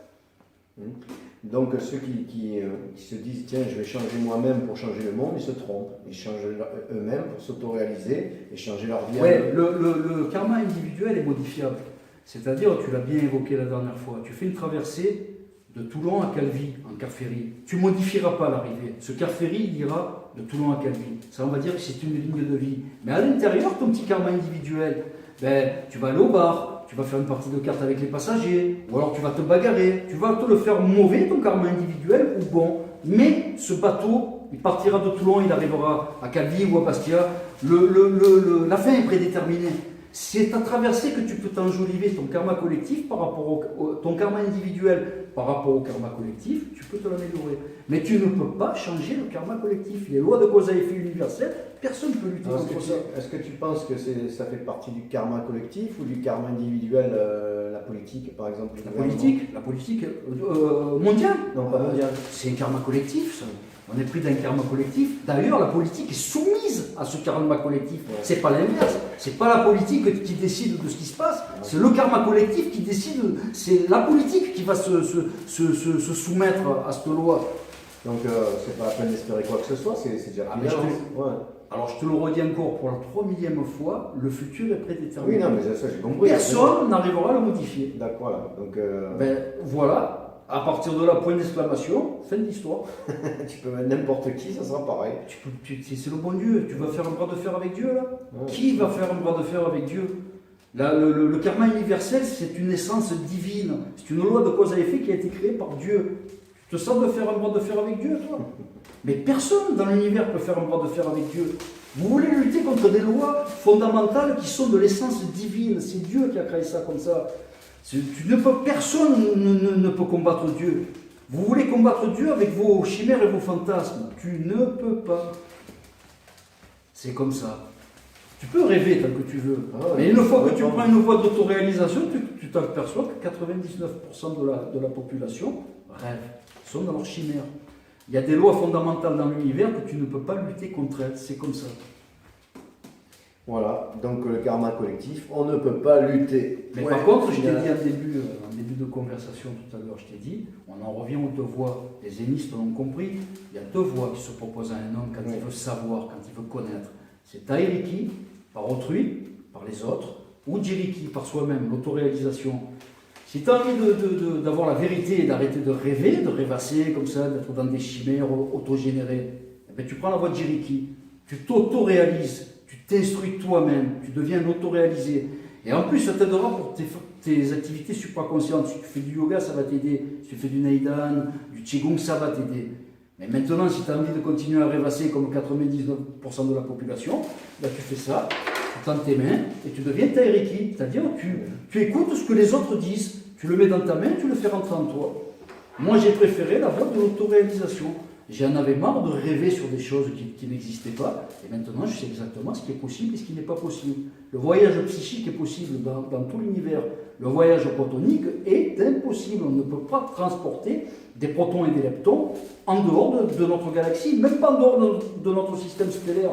Donc ceux qui se disent tiens je vais changer moi-même pour changer le monde, ils se trompent. Ils changent eux-mêmes pour s'auto-réaliser et changer leur vie. Ouais, le karma individuel est modifiable. C'est-à-dire, tu l'as bien évoqué la dernière fois, tu fais une traversée de Toulon à Calvi en car ferry. Tu ne modifieras pas l'arrivée. Ce car ferry, il ira de Toulon à Calvi. Ça, on va dire que c'est une ligne de vie. Mais à l'intérieur, ton petit karma individuel, ben, tu vas aller au bar, tu vas faire une partie de cartes avec les passagers, ou alors tu vas te bagarrer. Tu vas te le faire mauvais, ton karma individuel, ou bon. Mais ce bateau, il partira de Toulon, il arrivera à Calvi ou à Bastia. La fin est prédéterminée. C'est ta traversée que tu peux t'enjoliver ton karma collectif par rapport ton karma individuel par rapport au karma collectif, tu peux te l'améliorer. Mais tu ne peux pas changer le karma collectif. Les lois de cause à effet universel, personne ne peut lutter contre ça. Est-ce que tu penses que ça fait partie du karma collectif ou du karma individuel, la politique par exemple? La politique mondiale. Non, pas mondiale. C'est un karma collectif, ça. On est pris d'un karma collectif. D'ailleurs, la politique est soumise à ce karma collectif. Ouais. C'est pas l'inverse. C'est pas la politique qui décide de ce qui se passe. Ouais. C'est le karma collectif qui décide. C'est la politique qui va se soumettre à cette loi. Donc, c'est pas la peine d'espérer quoi que ce soit. C'est déjà bien. Alors, je te le redis encore pour la 3000e fois, le futur est prédéterminé. Oui, non, mais ça, j'ai compris. Personne n'arrivera à le modifier. D'accord, voilà. Donc, ben, voilà. À partir de là, point d'exclamation, fin de l'histoire. Tu peux mettre n'importe qui, ça sera pareil. C'est le bon Dieu. Tu vas faire un bras de fer avec Dieu, là? Ouais. Qui va faire un bras de fer avec Dieu? Là, le karma universel, c'est une essence divine. C'est une loi de cause à effet qui a été créée par Dieu. Tu te sens de faire un bras de fer avec Dieu, toi? Mais personne dans l'univers peut faire un bras de fer avec Dieu. Vous voulez lutter contre des lois fondamentales qui sont de l'essence divine. C'est Dieu qui a créé ça comme ça. Personne ne peut combattre Dieu. Vous voulez combattre Dieu avec vos chimères et vos fantasmes. Tu ne peux pas. C'est comme ça. Tu peux rêver tant que tu veux. Mais une fois que tu prends une voie d'autoréalisation, tu t'aperçois que 99% de la population rêve, sont dans leur chimère. Il y a des lois fondamentales dans l'univers que tu ne peux pas lutter contre elles. C'est comme ça. Voilà, donc le karma collectif, on ne peut pas lutter. Mais par contre, je t'ai dit en début de conversation tout à l'heure, je t'ai dit, on en revient aux deux voies. Les zénistes l'ont compris, il y a deux voies qui se proposent à un homme quand il veut savoir, quand il veut connaître. C'est Tairiki, par autrui, par les autres, ou Jiriki, par soi-même, l'autoréalisation. Si tu as envie d'avoir la vérité et d'arrêter de rêver, de rêvasser comme ça, d'être dans des chimères autogénérées, eh bien, tu prends la voie de Jiriki, tu t'autoréalises. Tu t'instruis toi-même, tu deviens un autoréalisé. Et en plus, ça t'aidera pour tes activités supraconscientes. Si tu fais du yoga, ça va t'aider. Si tu fais du Neidan, du Qigong, ça va t'aider. Mais maintenant, si tu as envie de continuer à rêvasser comme 99% de la population, ben tu fais ça, tu tends tes mains et tu deviens Tairiki. C'est-à-dire, tu écoutes ce que les autres disent, tu le mets dans ta main, tu le fais rentrer en toi. Moi, j'ai préféré la voie de l'autoréalisation. J'en avais marre de rêver sur des choses qui n'existaient pas, et maintenant je sais exactement ce qui est possible et ce qui n'est pas possible. Le voyage psychique est possible dans tout l'univers. Le voyage protonique est impossible. On ne peut pas transporter des protons et des leptons en dehors de notre galaxie, même pas en dehors de notre système stellaire.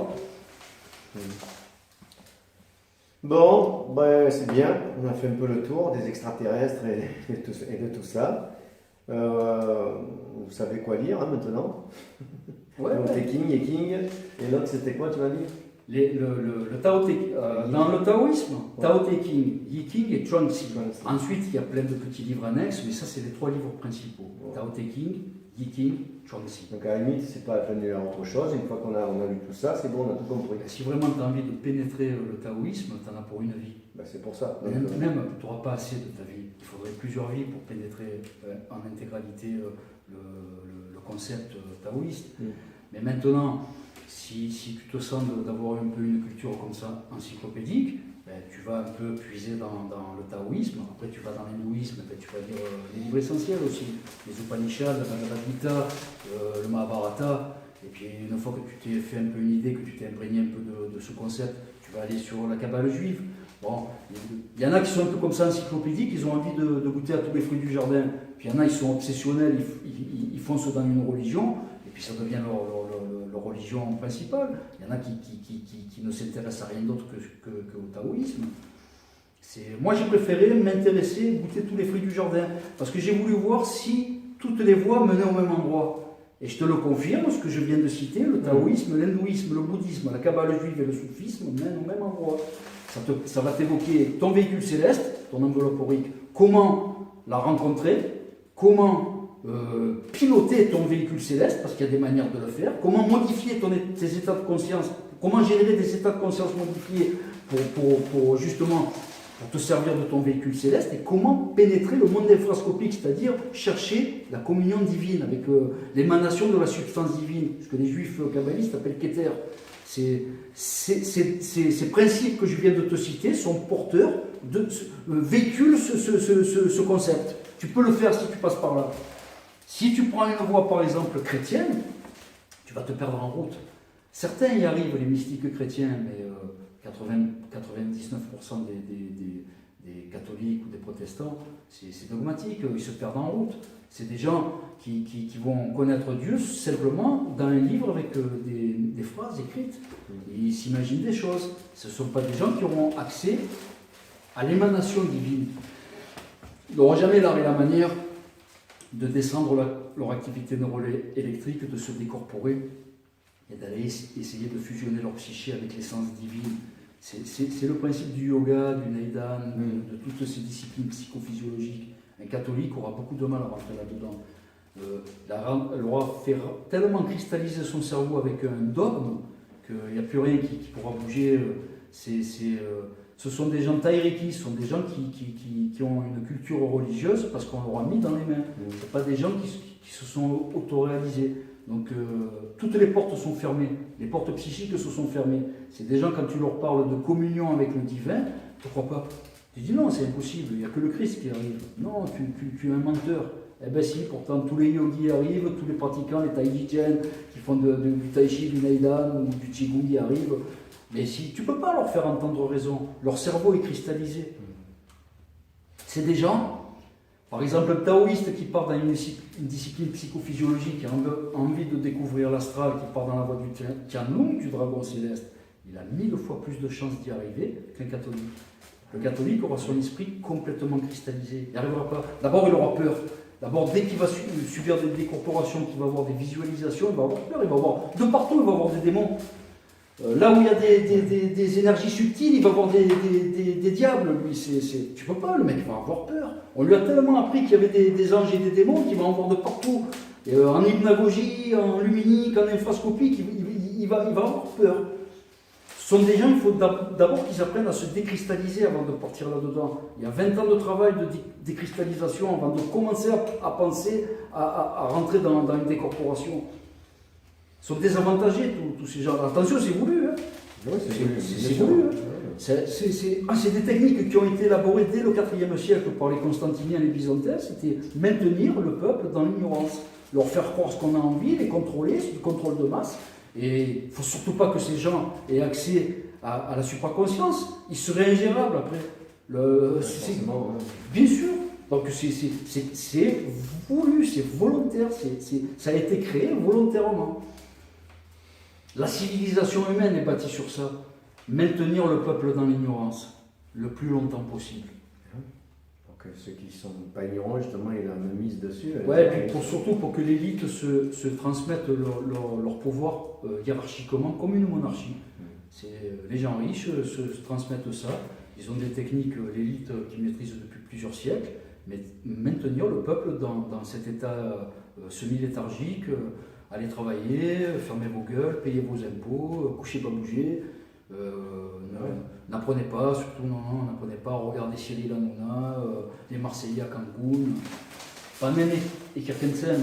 Bon, ben, c'est bien, on a fait un peu le tour des extraterrestres et de tout ça. Vous savez quoi lire maintenant? Tao Te Ching, Yiking, et l'autre c'était quoi tu m'as dit? Le Tao Te Ching, dans le taoïsme, Tao Te Ching, Yiking et Chuang-Tzu. Ensuite il y a plein de petits livres annexes, mais ça c'est les trois livres principaux. Tao Te Ching, Yiking, Chuang-Tzu. Donc à la limite c'est pas la peine de lire autre chose, une fois qu'on a lu tout ça, c'est bon, on a tout compris. Si vraiment tu as envie de pénétrer le taoïsme, tu en as pour une vie. Ben, c'est pour ça. Même tu n'auras pas assez de ta vie. Il faudrait plusieurs vies pour pénétrer en intégralité le concept taoïste. Mais maintenant, si tu te sens d'avoir un peu une culture comme ça encyclopédique, ben, tu vas un peu puiser dans le taoïsme. Après tu vas dans l'hindouisme, ben, tu vas lire les livres essentiels aussi, les Upanishads, la Bhagavad Gita, le Mahabharata. Et puis une fois que tu t'es fait un peu une idée, que tu t'es imprégné un peu de ce concept, tu vas aller sur la Kabbale juive. Bon, il y en a qui sont un peu comme ça encyclopédiques, ils ont envie de goûter à tous les fruits du jardin. Puis il y en a, ils sont obsessionnels, ils foncent dans une religion, et puis ça devient religion principale. Il y en a qui ne s'intéressent à rien d'autre qu'au taoïsme. Moi, j'ai préféré m'intéresser, goûter tous les fruits du jardin, parce que j'ai voulu voir si toutes les voies menaient au même endroit. Et je te le confirme, ce que je viens de citer, le taoïsme, l'hindouisme, le bouddhisme, la kabbale juive et le soufisme mènent au même endroit. Ça va t'évoquer ton véhicule céleste, ton enveloppe aurique, comment la rencontrer, comment piloter ton véhicule céleste, parce qu'il y a des manières de le faire, comment modifier tes états de conscience, comment générer des états de conscience modifiés pour justement pour te servir de ton véhicule céleste, et comment pénétrer le monde infrascopique, c'est-à-dire chercher la communion divine avec l'émanation de la substance divine, ce que les juifs kabbalistes appellent Keter. Ces principes que je viens de te citer sont porteurs véhiculent ce concept. Tu peux le faire si tu passes par là. Si tu prends une voie, par exemple, chrétienne, tu vas te perdre en route. Certains y arrivent, les mystiques chrétiens, mais 99% des catholiques ou des protestants, c'est dogmatique, ils se perdent en route. C'est des gens qui vont connaître Dieu simplement dans un livre avec des phrases écrites. Ils s'imaginent des choses. Ce ne sont pas des gens qui auront accès à l'émanation divine. Ils n'auront jamais l'art et la manière de descendre leur activité neuroélectrique, de se décorporer et d'aller essayer de fusionner leur psyché avec l'essence divine. C'est le principe du yoga, du neidan, de toutes ces disciplines psychophysiologiques. Un catholique aura beaucoup de mal à rentrer là-dedans. Elle aura fait tellement cristalliser son cerveau avec un dogme qu'il n'y a plus rien qui pourra bouger. Ce sont des gens taïriki, ce sont des gens qui ont une culture religieuse parce qu'on leur a mis dans les mains. Ce ne sont pas des gens qui se sont autoréalisés. Donc toutes les portes sont fermées, les portes psychiques se sont fermées. C'est des gens, quand tu leur parles de communion avec le divin, tu ne crois pas. Tu dis non, c'est impossible, il n'y a que le Christ qui arrive. Non, tu es un menteur. Eh bien si, pourtant tous les yogis arrivent, tous les pratiquants, les taïjiens qui font du tai chi, du neidan ou du qigong y arrivent. Mais si tu ne peux pas leur faire entendre raison, leur cerveau est cristallisé. C'est des gens, par exemple un taoïste qui part dans une discipline psychophysiologique, qui a envie de découvrir l'astral, qui part dans la voie du Tianlong, du dragon céleste, il a 1000 fois plus de chances d'y arriver qu'un catholique. Le catholique aura son esprit complètement cristallisé. Il n'y arrivera pas. D'abord, il aura peur. D'abord, dès qu'il va subir des décorporations, qu'il va avoir des visualisations, il va avoir peur. Il va avoir, de partout, il va avoir des démons. Là où il y a des énergies subtiles, il va avoir des diables. Lui, tu peux pas, le mec va avoir peur. On lui a tellement appris qu'il y avait des anges et des démons qu'il va en voir de partout. Et, en hypnagogie, en luminique, en infrascopique, il va avoir peur. Ce sont des gens, il faut d'abord qu'ils apprennent à se décristalliser avant de partir là-dedans. Il y a 20 ans de travail de décristallisation avant de commencer à penser à rentrer dans une décorporation. Ils sont désavantagés, tous ces gens. Attention, c'est voulu. Hein. Oui, c'est voulu. Hein. C'est des techniques qui ont été élaborées dès le IVe siècle par les Constantiniens et les Byzantins. C'était maintenir le peuple dans l'ignorance. Leur faire croire ce qu'on a envie, les contrôler, c'est du contrôle de masse. Et il ne faut surtout pas que ces gens aient accès à la supraconscience. Ils seraient ingérables après. Bien sûr. Donc c'est voulu, c'est volontaire, ça a été créé volontairement. La civilisation humaine est bâtie sur ça. Maintenir le peuple dans l'ignorance le plus longtemps possible. Donc ceux qui ne sont pas ignorants, justement, il y a la mise dessus. Ouais, et puis surtout pour que l'élite se transmette leur pouvoir hiérarchiquement comme une monarchie. Les gens riches se transmettent ça. Ils ont des techniques, l'élite qui maîtrise depuis plusieurs siècles, mais maintenir le peuple dans cet état semi-léthargique, allez travailler, fermez vos gueules, payez vos impôts, couchez pas bouger, n'apprenez pas, surtout n'apprenez pas à regarder Cyril Hanouna, les Marseillais à Cancun, pas même les Kirkensen,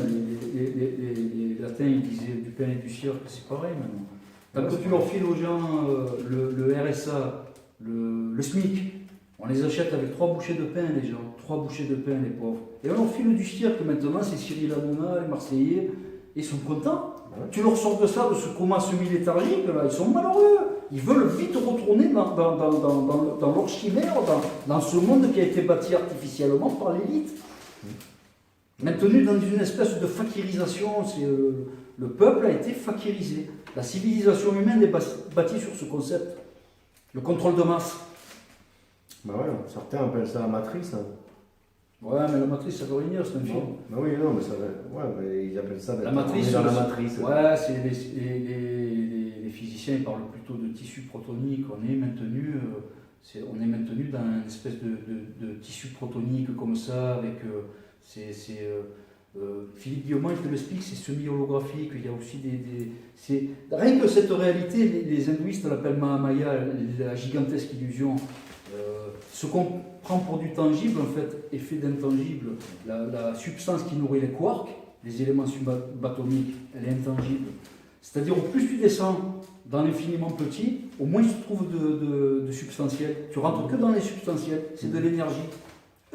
les latins ils disaient du pain et du cirque, c'est pareil maintenant. Quand tu leur files aux gens le RSA, le SMIC, on les achète avec 3 bouchées de pain les gens, 3 bouchées de pain les pauvres. Et on leur file du cirque maintenant, c'est Cyril Hanouna, les Marseillais, ils sont contents. Ouais. Tu leur sors de ça, de ce coma semi-léthargique, là, ils sont malheureux. Ils veulent vite retourner dans leur chimère, dans ce monde qui a été bâti artificiellement par l'élite. Maintenu dans une espèce de fakirisation, Le peuple a été fakirisé. La civilisation humaine est bâtie sur ce concept. Le contrôle de masse. Bah ouais, certains appellent ça la matrice. Hein. Ouais, mais la matrice, ça veut rien dire, c'est un film. Bah oui, non, mais ça ouais, mais ils appellent ça La matrice, dans la matrice. Ouais, c'est les physiciens ils parlent plutôt de tissu protonique. On est maintenu dans une espèce de tissu protonique comme ça, avec Philippe Guillemont il te l'explique, c'est semi-holographique. Il y a aussi rien que cette réalité, les hindouistes l'appellent Mahamaya, la gigantesque illusion. Ce qu'on prend pour du tangible, en fait, est fait d'intangible. La substance qui nourrit les quarks, les éléments subatomiques, elle est intangible. C'est-à-dire, au plus tu descends dans l'infiniment petit, au moins tu trouves de substantiel. Tu rentres que dans les substantiels, c'est de l'énergie.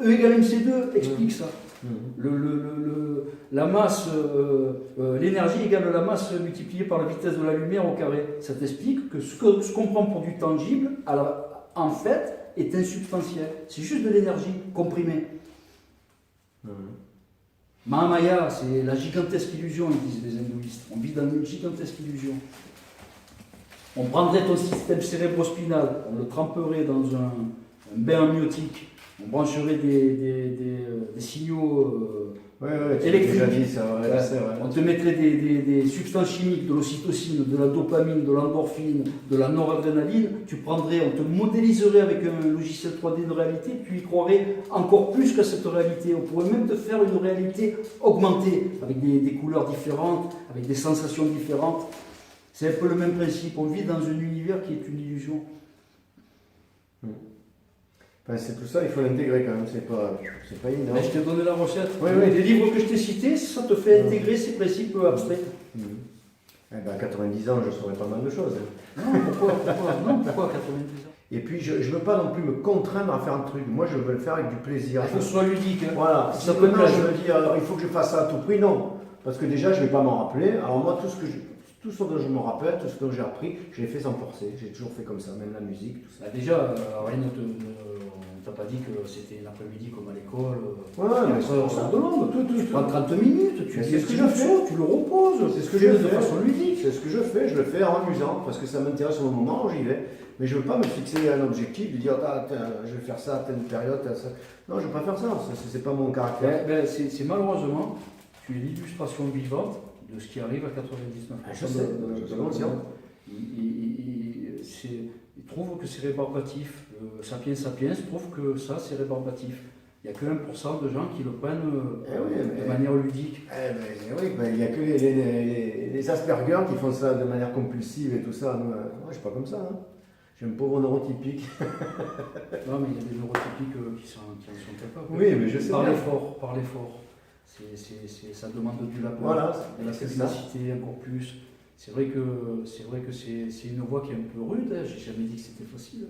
E égale mc2 explique ça. La masse, l'énergie égale la masse multipliée par la vitesse de la lumière au carré. Ça t'explique que ce qu'on prend pour du tangible, en fait, est insubstantiel. C'est juste de l'énergie comprimée. Mahamaya, c'est la gigantesque illusion, ils disent les hindouistes. On vit dans une gigantesque illusion. On prendrait ton système cérébrospinal, on le tremperait dans un bain amniotique, on brancherait des signaux électriques. Dit ça, On te mettrait des substances chimiques, de l'ocytocine, de la dopamine, de l'endorphine, de la noradrénaline. On te modéliserait avec un logiciel 3D de réalité, tu y croirais encore plus qu'à cette réalité. On pourrait même te faire une réalité augmentée, avec des couleurs différentes, avec des sensations différentes. C'est un peu le même principe. On vit dans un univers qui est une illusion. C'est tout ça, il faut l'intégrer quand même, c'est pas évident. Mais je t'ai donné la recette. Oui. Les livres que je t'ai cités, ça te fait intégrer ces principes abstraits. Eh ben, à 90 ans, je saurais pas mal de choses. Non, pourquoi 90 ans? Et puis, je ne veux pas non plus me contraindre à faire un truc. Moi, je veux le faire avec du plaisir. Il faut que ce soit ludique. Hein. Voilà. Ça peut Maintenant, je me dis, alors, il faut que je fasse ça à tout prix. Non. Parce que déjà, je ne vais pas m'en rappeler. Alors moi, tout ce dont je me rappelle, tout ce dont j'ai appris, je l'ai fait sans forcer. J'ai toujours fait comme ça, même la musique, tout ça. Bah déjà, rien on t'a pas dit que c'était l'après-midi comme à l'école. Ouais, mais on sort de l'ombre. Tu prends 30 minutes, tu c'est ce que je fais. Tu le reposes. C'est ce que je fais de façon ludique. C'est ce que je fais. Je le fais en m'amusant parce que ça m'intéresse au moment, j'y vais. Mais je ne veux pas me fixer un objectif, de dire je vais faire ça à telle période. Ça. Non, je ne veux pas faire ça. C'est pas mon caractère. C'est malheureusement, tu es l'illustration vivante de ce qui arrive à 99%. Je sais, il trouve que c'est rébarbatif. Sapiens trouve que ça, c'est rébarbatif. Il n'y a que 1% de gens qui le prennent de manière ludique. Il n'y a que les Asperger qui font ça de manière compulsive et tout ça. Moi, je ne suis pas comme ça. Hein. J'ai un pauvre neurotypique. Non, mais il y a des neurotypiques qui en sont capables. Oui, mais je sais Parlez bien. fort. Ça demande du labeur, voilà, de la technicité encore plus. C'est vrai que c'est une voie qui est un peu rude, hein. J'ai jamais dit que c'était facile.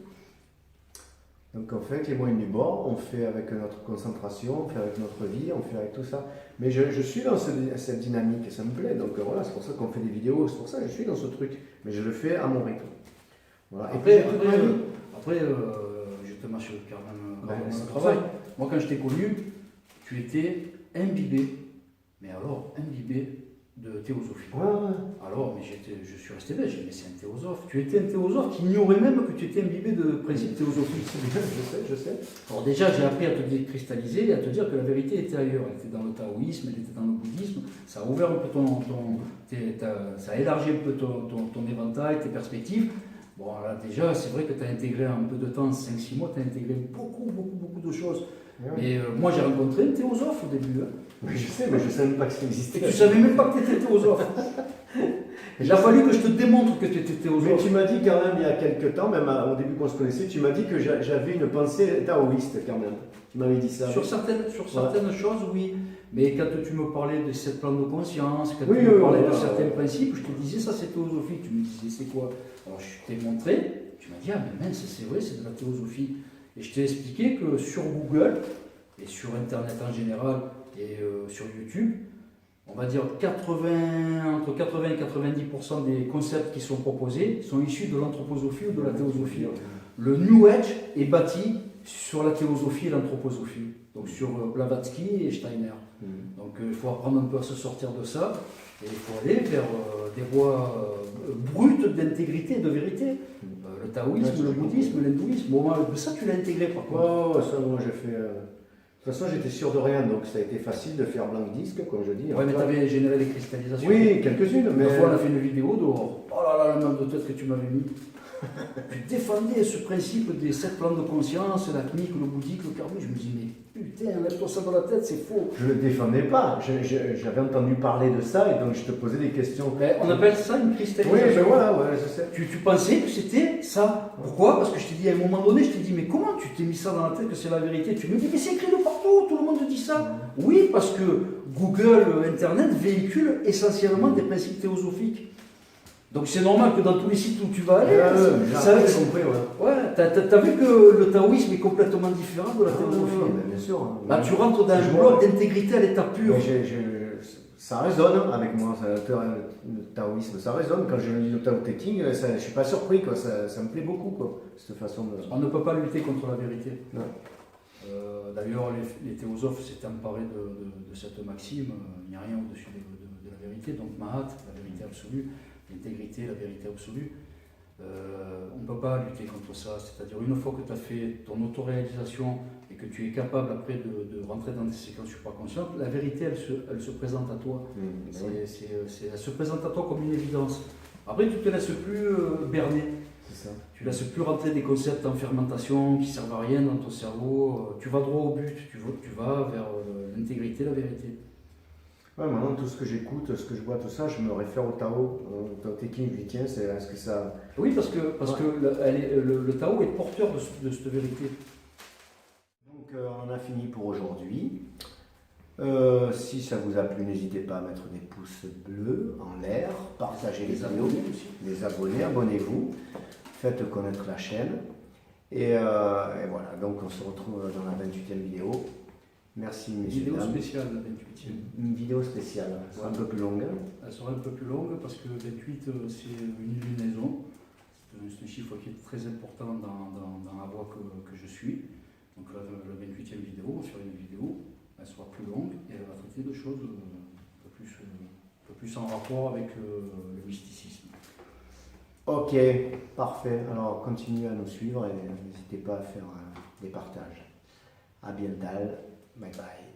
Donc on fait avec les moyens du bord, on fait avec notre concentration, on fait avec notre vie, on fait avec tout ça. Mais je suis dans cette dynamique et ça me plaît. Donc voilà, c'est pour ça qu'on fait des vidéos, c'est pour ça que je suis dans ce truc. Mais je le fais à mon rythme. Voilà. Après, je te mâche quand même le travail. Moi quand je t'ai connu, tu étais imbibé, mais alors imbibé de théosophie. Ouais. Alors, mais je suis resté belge, mais c'est un théosophe. Tu étais un théosophe qui ignorait même que tu étais imbibé de principes théosophiques. Je sais. Alors déjà, j'ai appris à te décristalliser et à te dire que la vérité était ailleurs. Elle était dans le taoïsme, elle était dans le bouddhisme. Ça a ouvert un peu ça a élargi un peu ton éventail, tes perspectives. Bon, là, déjà, c'est vrai que tu as intégré en peu de temps, 5-6 mois, tu as intégré beaucoup de choses. Ouais. Mais moi, j'ai rencontré un théosophe au début. Hein. Oui, je sais, mais je ne savais même pas que ça existait. Tu ne savais même pas que tu étais théosophe. Il a fallu que je te démontre que tu étais théosophe. Mais tu m'as dit quand même, il y a quelques temps, même au début qu'on se connaissait, tu m'as dit que j'avais une pensée taoïste quand même. Tu m'avais dit ça. Sur certaines choses, oui. Mais quand tu me parlais de cette plans de conscience, quand tu me parlais de certains principes, je te disais ça c'est théosophie. Tu me disais c'est quoi? Alors je t'ai montré, tu m'as dit ah mais mince c'est vrai, c'est de la théosophie. Et je t'ai expliqué que sur Google et sur Internet en général et sur YouTube, on va dire entre 80 et 90% des concepts qui sont proposés sont issus de l'anthroposophie ou de la théosophie. Le New Age est bâti sur la théosophie et l'anthroposophie, donc sur Blavatsky et Steiner. Donc il faut apprendre un peu à se sortir de ça. Et il faut aller vers des voies brutes d'intégrité et de vérité. Le taoïsme, le bouddhisme, l'hindouisme, bon, ça tu l'as intégré par contre. Oh, ça, moi, j'ai fait. De toute façon, j'étais sûr de rien, donc ça a été facile de faire blanc disque, comme je dis. Ouais, mais tu avais généré des cristallisations. Oui, quelques-unes, mais. Une fois, on a fait une vidéo dehors. Oh là là, le nombre de têtes que tu m'avais mis. Tu défendais ce principe des 7 plans de conscience, l'atmique, le bouddhique, le karmique. Je me dis, mais putain, mets-toi ça dans la tête, c'est faux. Je ne le défendais pas. J'avais entendu parler de ça et donc je te posais des questions. Mais on appelle ça une Oui, cristallisation. mais voilà, ouais, je sais. Tu pensais que c'était ça. Pourquoi? Parce que je t'ai dit à un moment donné, je t'ai dit, mais comment tu t'es mis ça dans la tête que c'est la vérité? Tu me dis, mais c'est écrit de partout, tout le monde dit ça. Oui, parce que Google, Internet véhicule essentiellement des principes théosophiques. Donc c'est normal que dans tous les sites où tu vas aller, j'ai compris, ouais. ouais, t'as vu que le taoïsme est complètement différent de la Ah, théosophie. bien sûr. Hein. Là, tu rentres dans un bloc d'intégrité à l'état pur. Ça résonne avec moi, le taoïsme, ça résonne. Quand j'ai lu le Tao Te Ching, je ne suis pas surpris, quoi. Ça me plaît beaucoup, quoi, cette façon de... On ne peut pas lutter contre la vérité. Non. D'ailleurs, les théosophes s'étaient emparés de cette maxime, il n'y a rien au-dessus de la vérité, donc Mahat, la vérité absolue, l'intégrité, la vérité absolue. On ne peut pas lutter contre ça, c'est-à-dire une fois que tu as fait ton autoréalisation et que tu es capable après de rentrer dans des séquences supraconscientes, la vérité elle se présente à toi. Elle se présente à toi comme une évidence. Après tu ne te laisses plus berner. C'est ça. Tu ne laisses plus rentrer des concepts en fermentation qui ne servent à rien dans ton cerveau. Tu vas droit au but, tu vas vers l'intégrité, la vérité. Ouais, maintenant, tout ce que j'écoute, ce que je vois, tout ça, je me réfère au Tao. Au Tao Te Ching, je dis, tiens, est-ce que ça... Oui, parce que le Tao est porteur de cette vérité. Donc, on en a fini pour aujourd'hui. Si ça vous a plu, n'hésitez pas à mettre des pouces bleus en l'air, partagez les vidéos, les abonnés, abonnez-vous, faites connaître la chaîne. Et voilà, donc on se retrouve dans la 28e vidéo. Merci, messieurs. Vidéo spéciale, la 28e. Une vidéo spéciale, elle sera un peu plus longue. Elle sera un peu plus longue parce que 28, c'est une lunaison. C'est un chiffre qui est très important dans la voie que je suis. Donc la 28e vidéo, on fera une vidéo, elle sera plus longue et elle va traiter de choses un peu plus en rapport avec le mysticisme. Ok, parfait. Alors continuez à nous suivre et n'hésitez pas à faire des partages. À bientôt. Bye bye.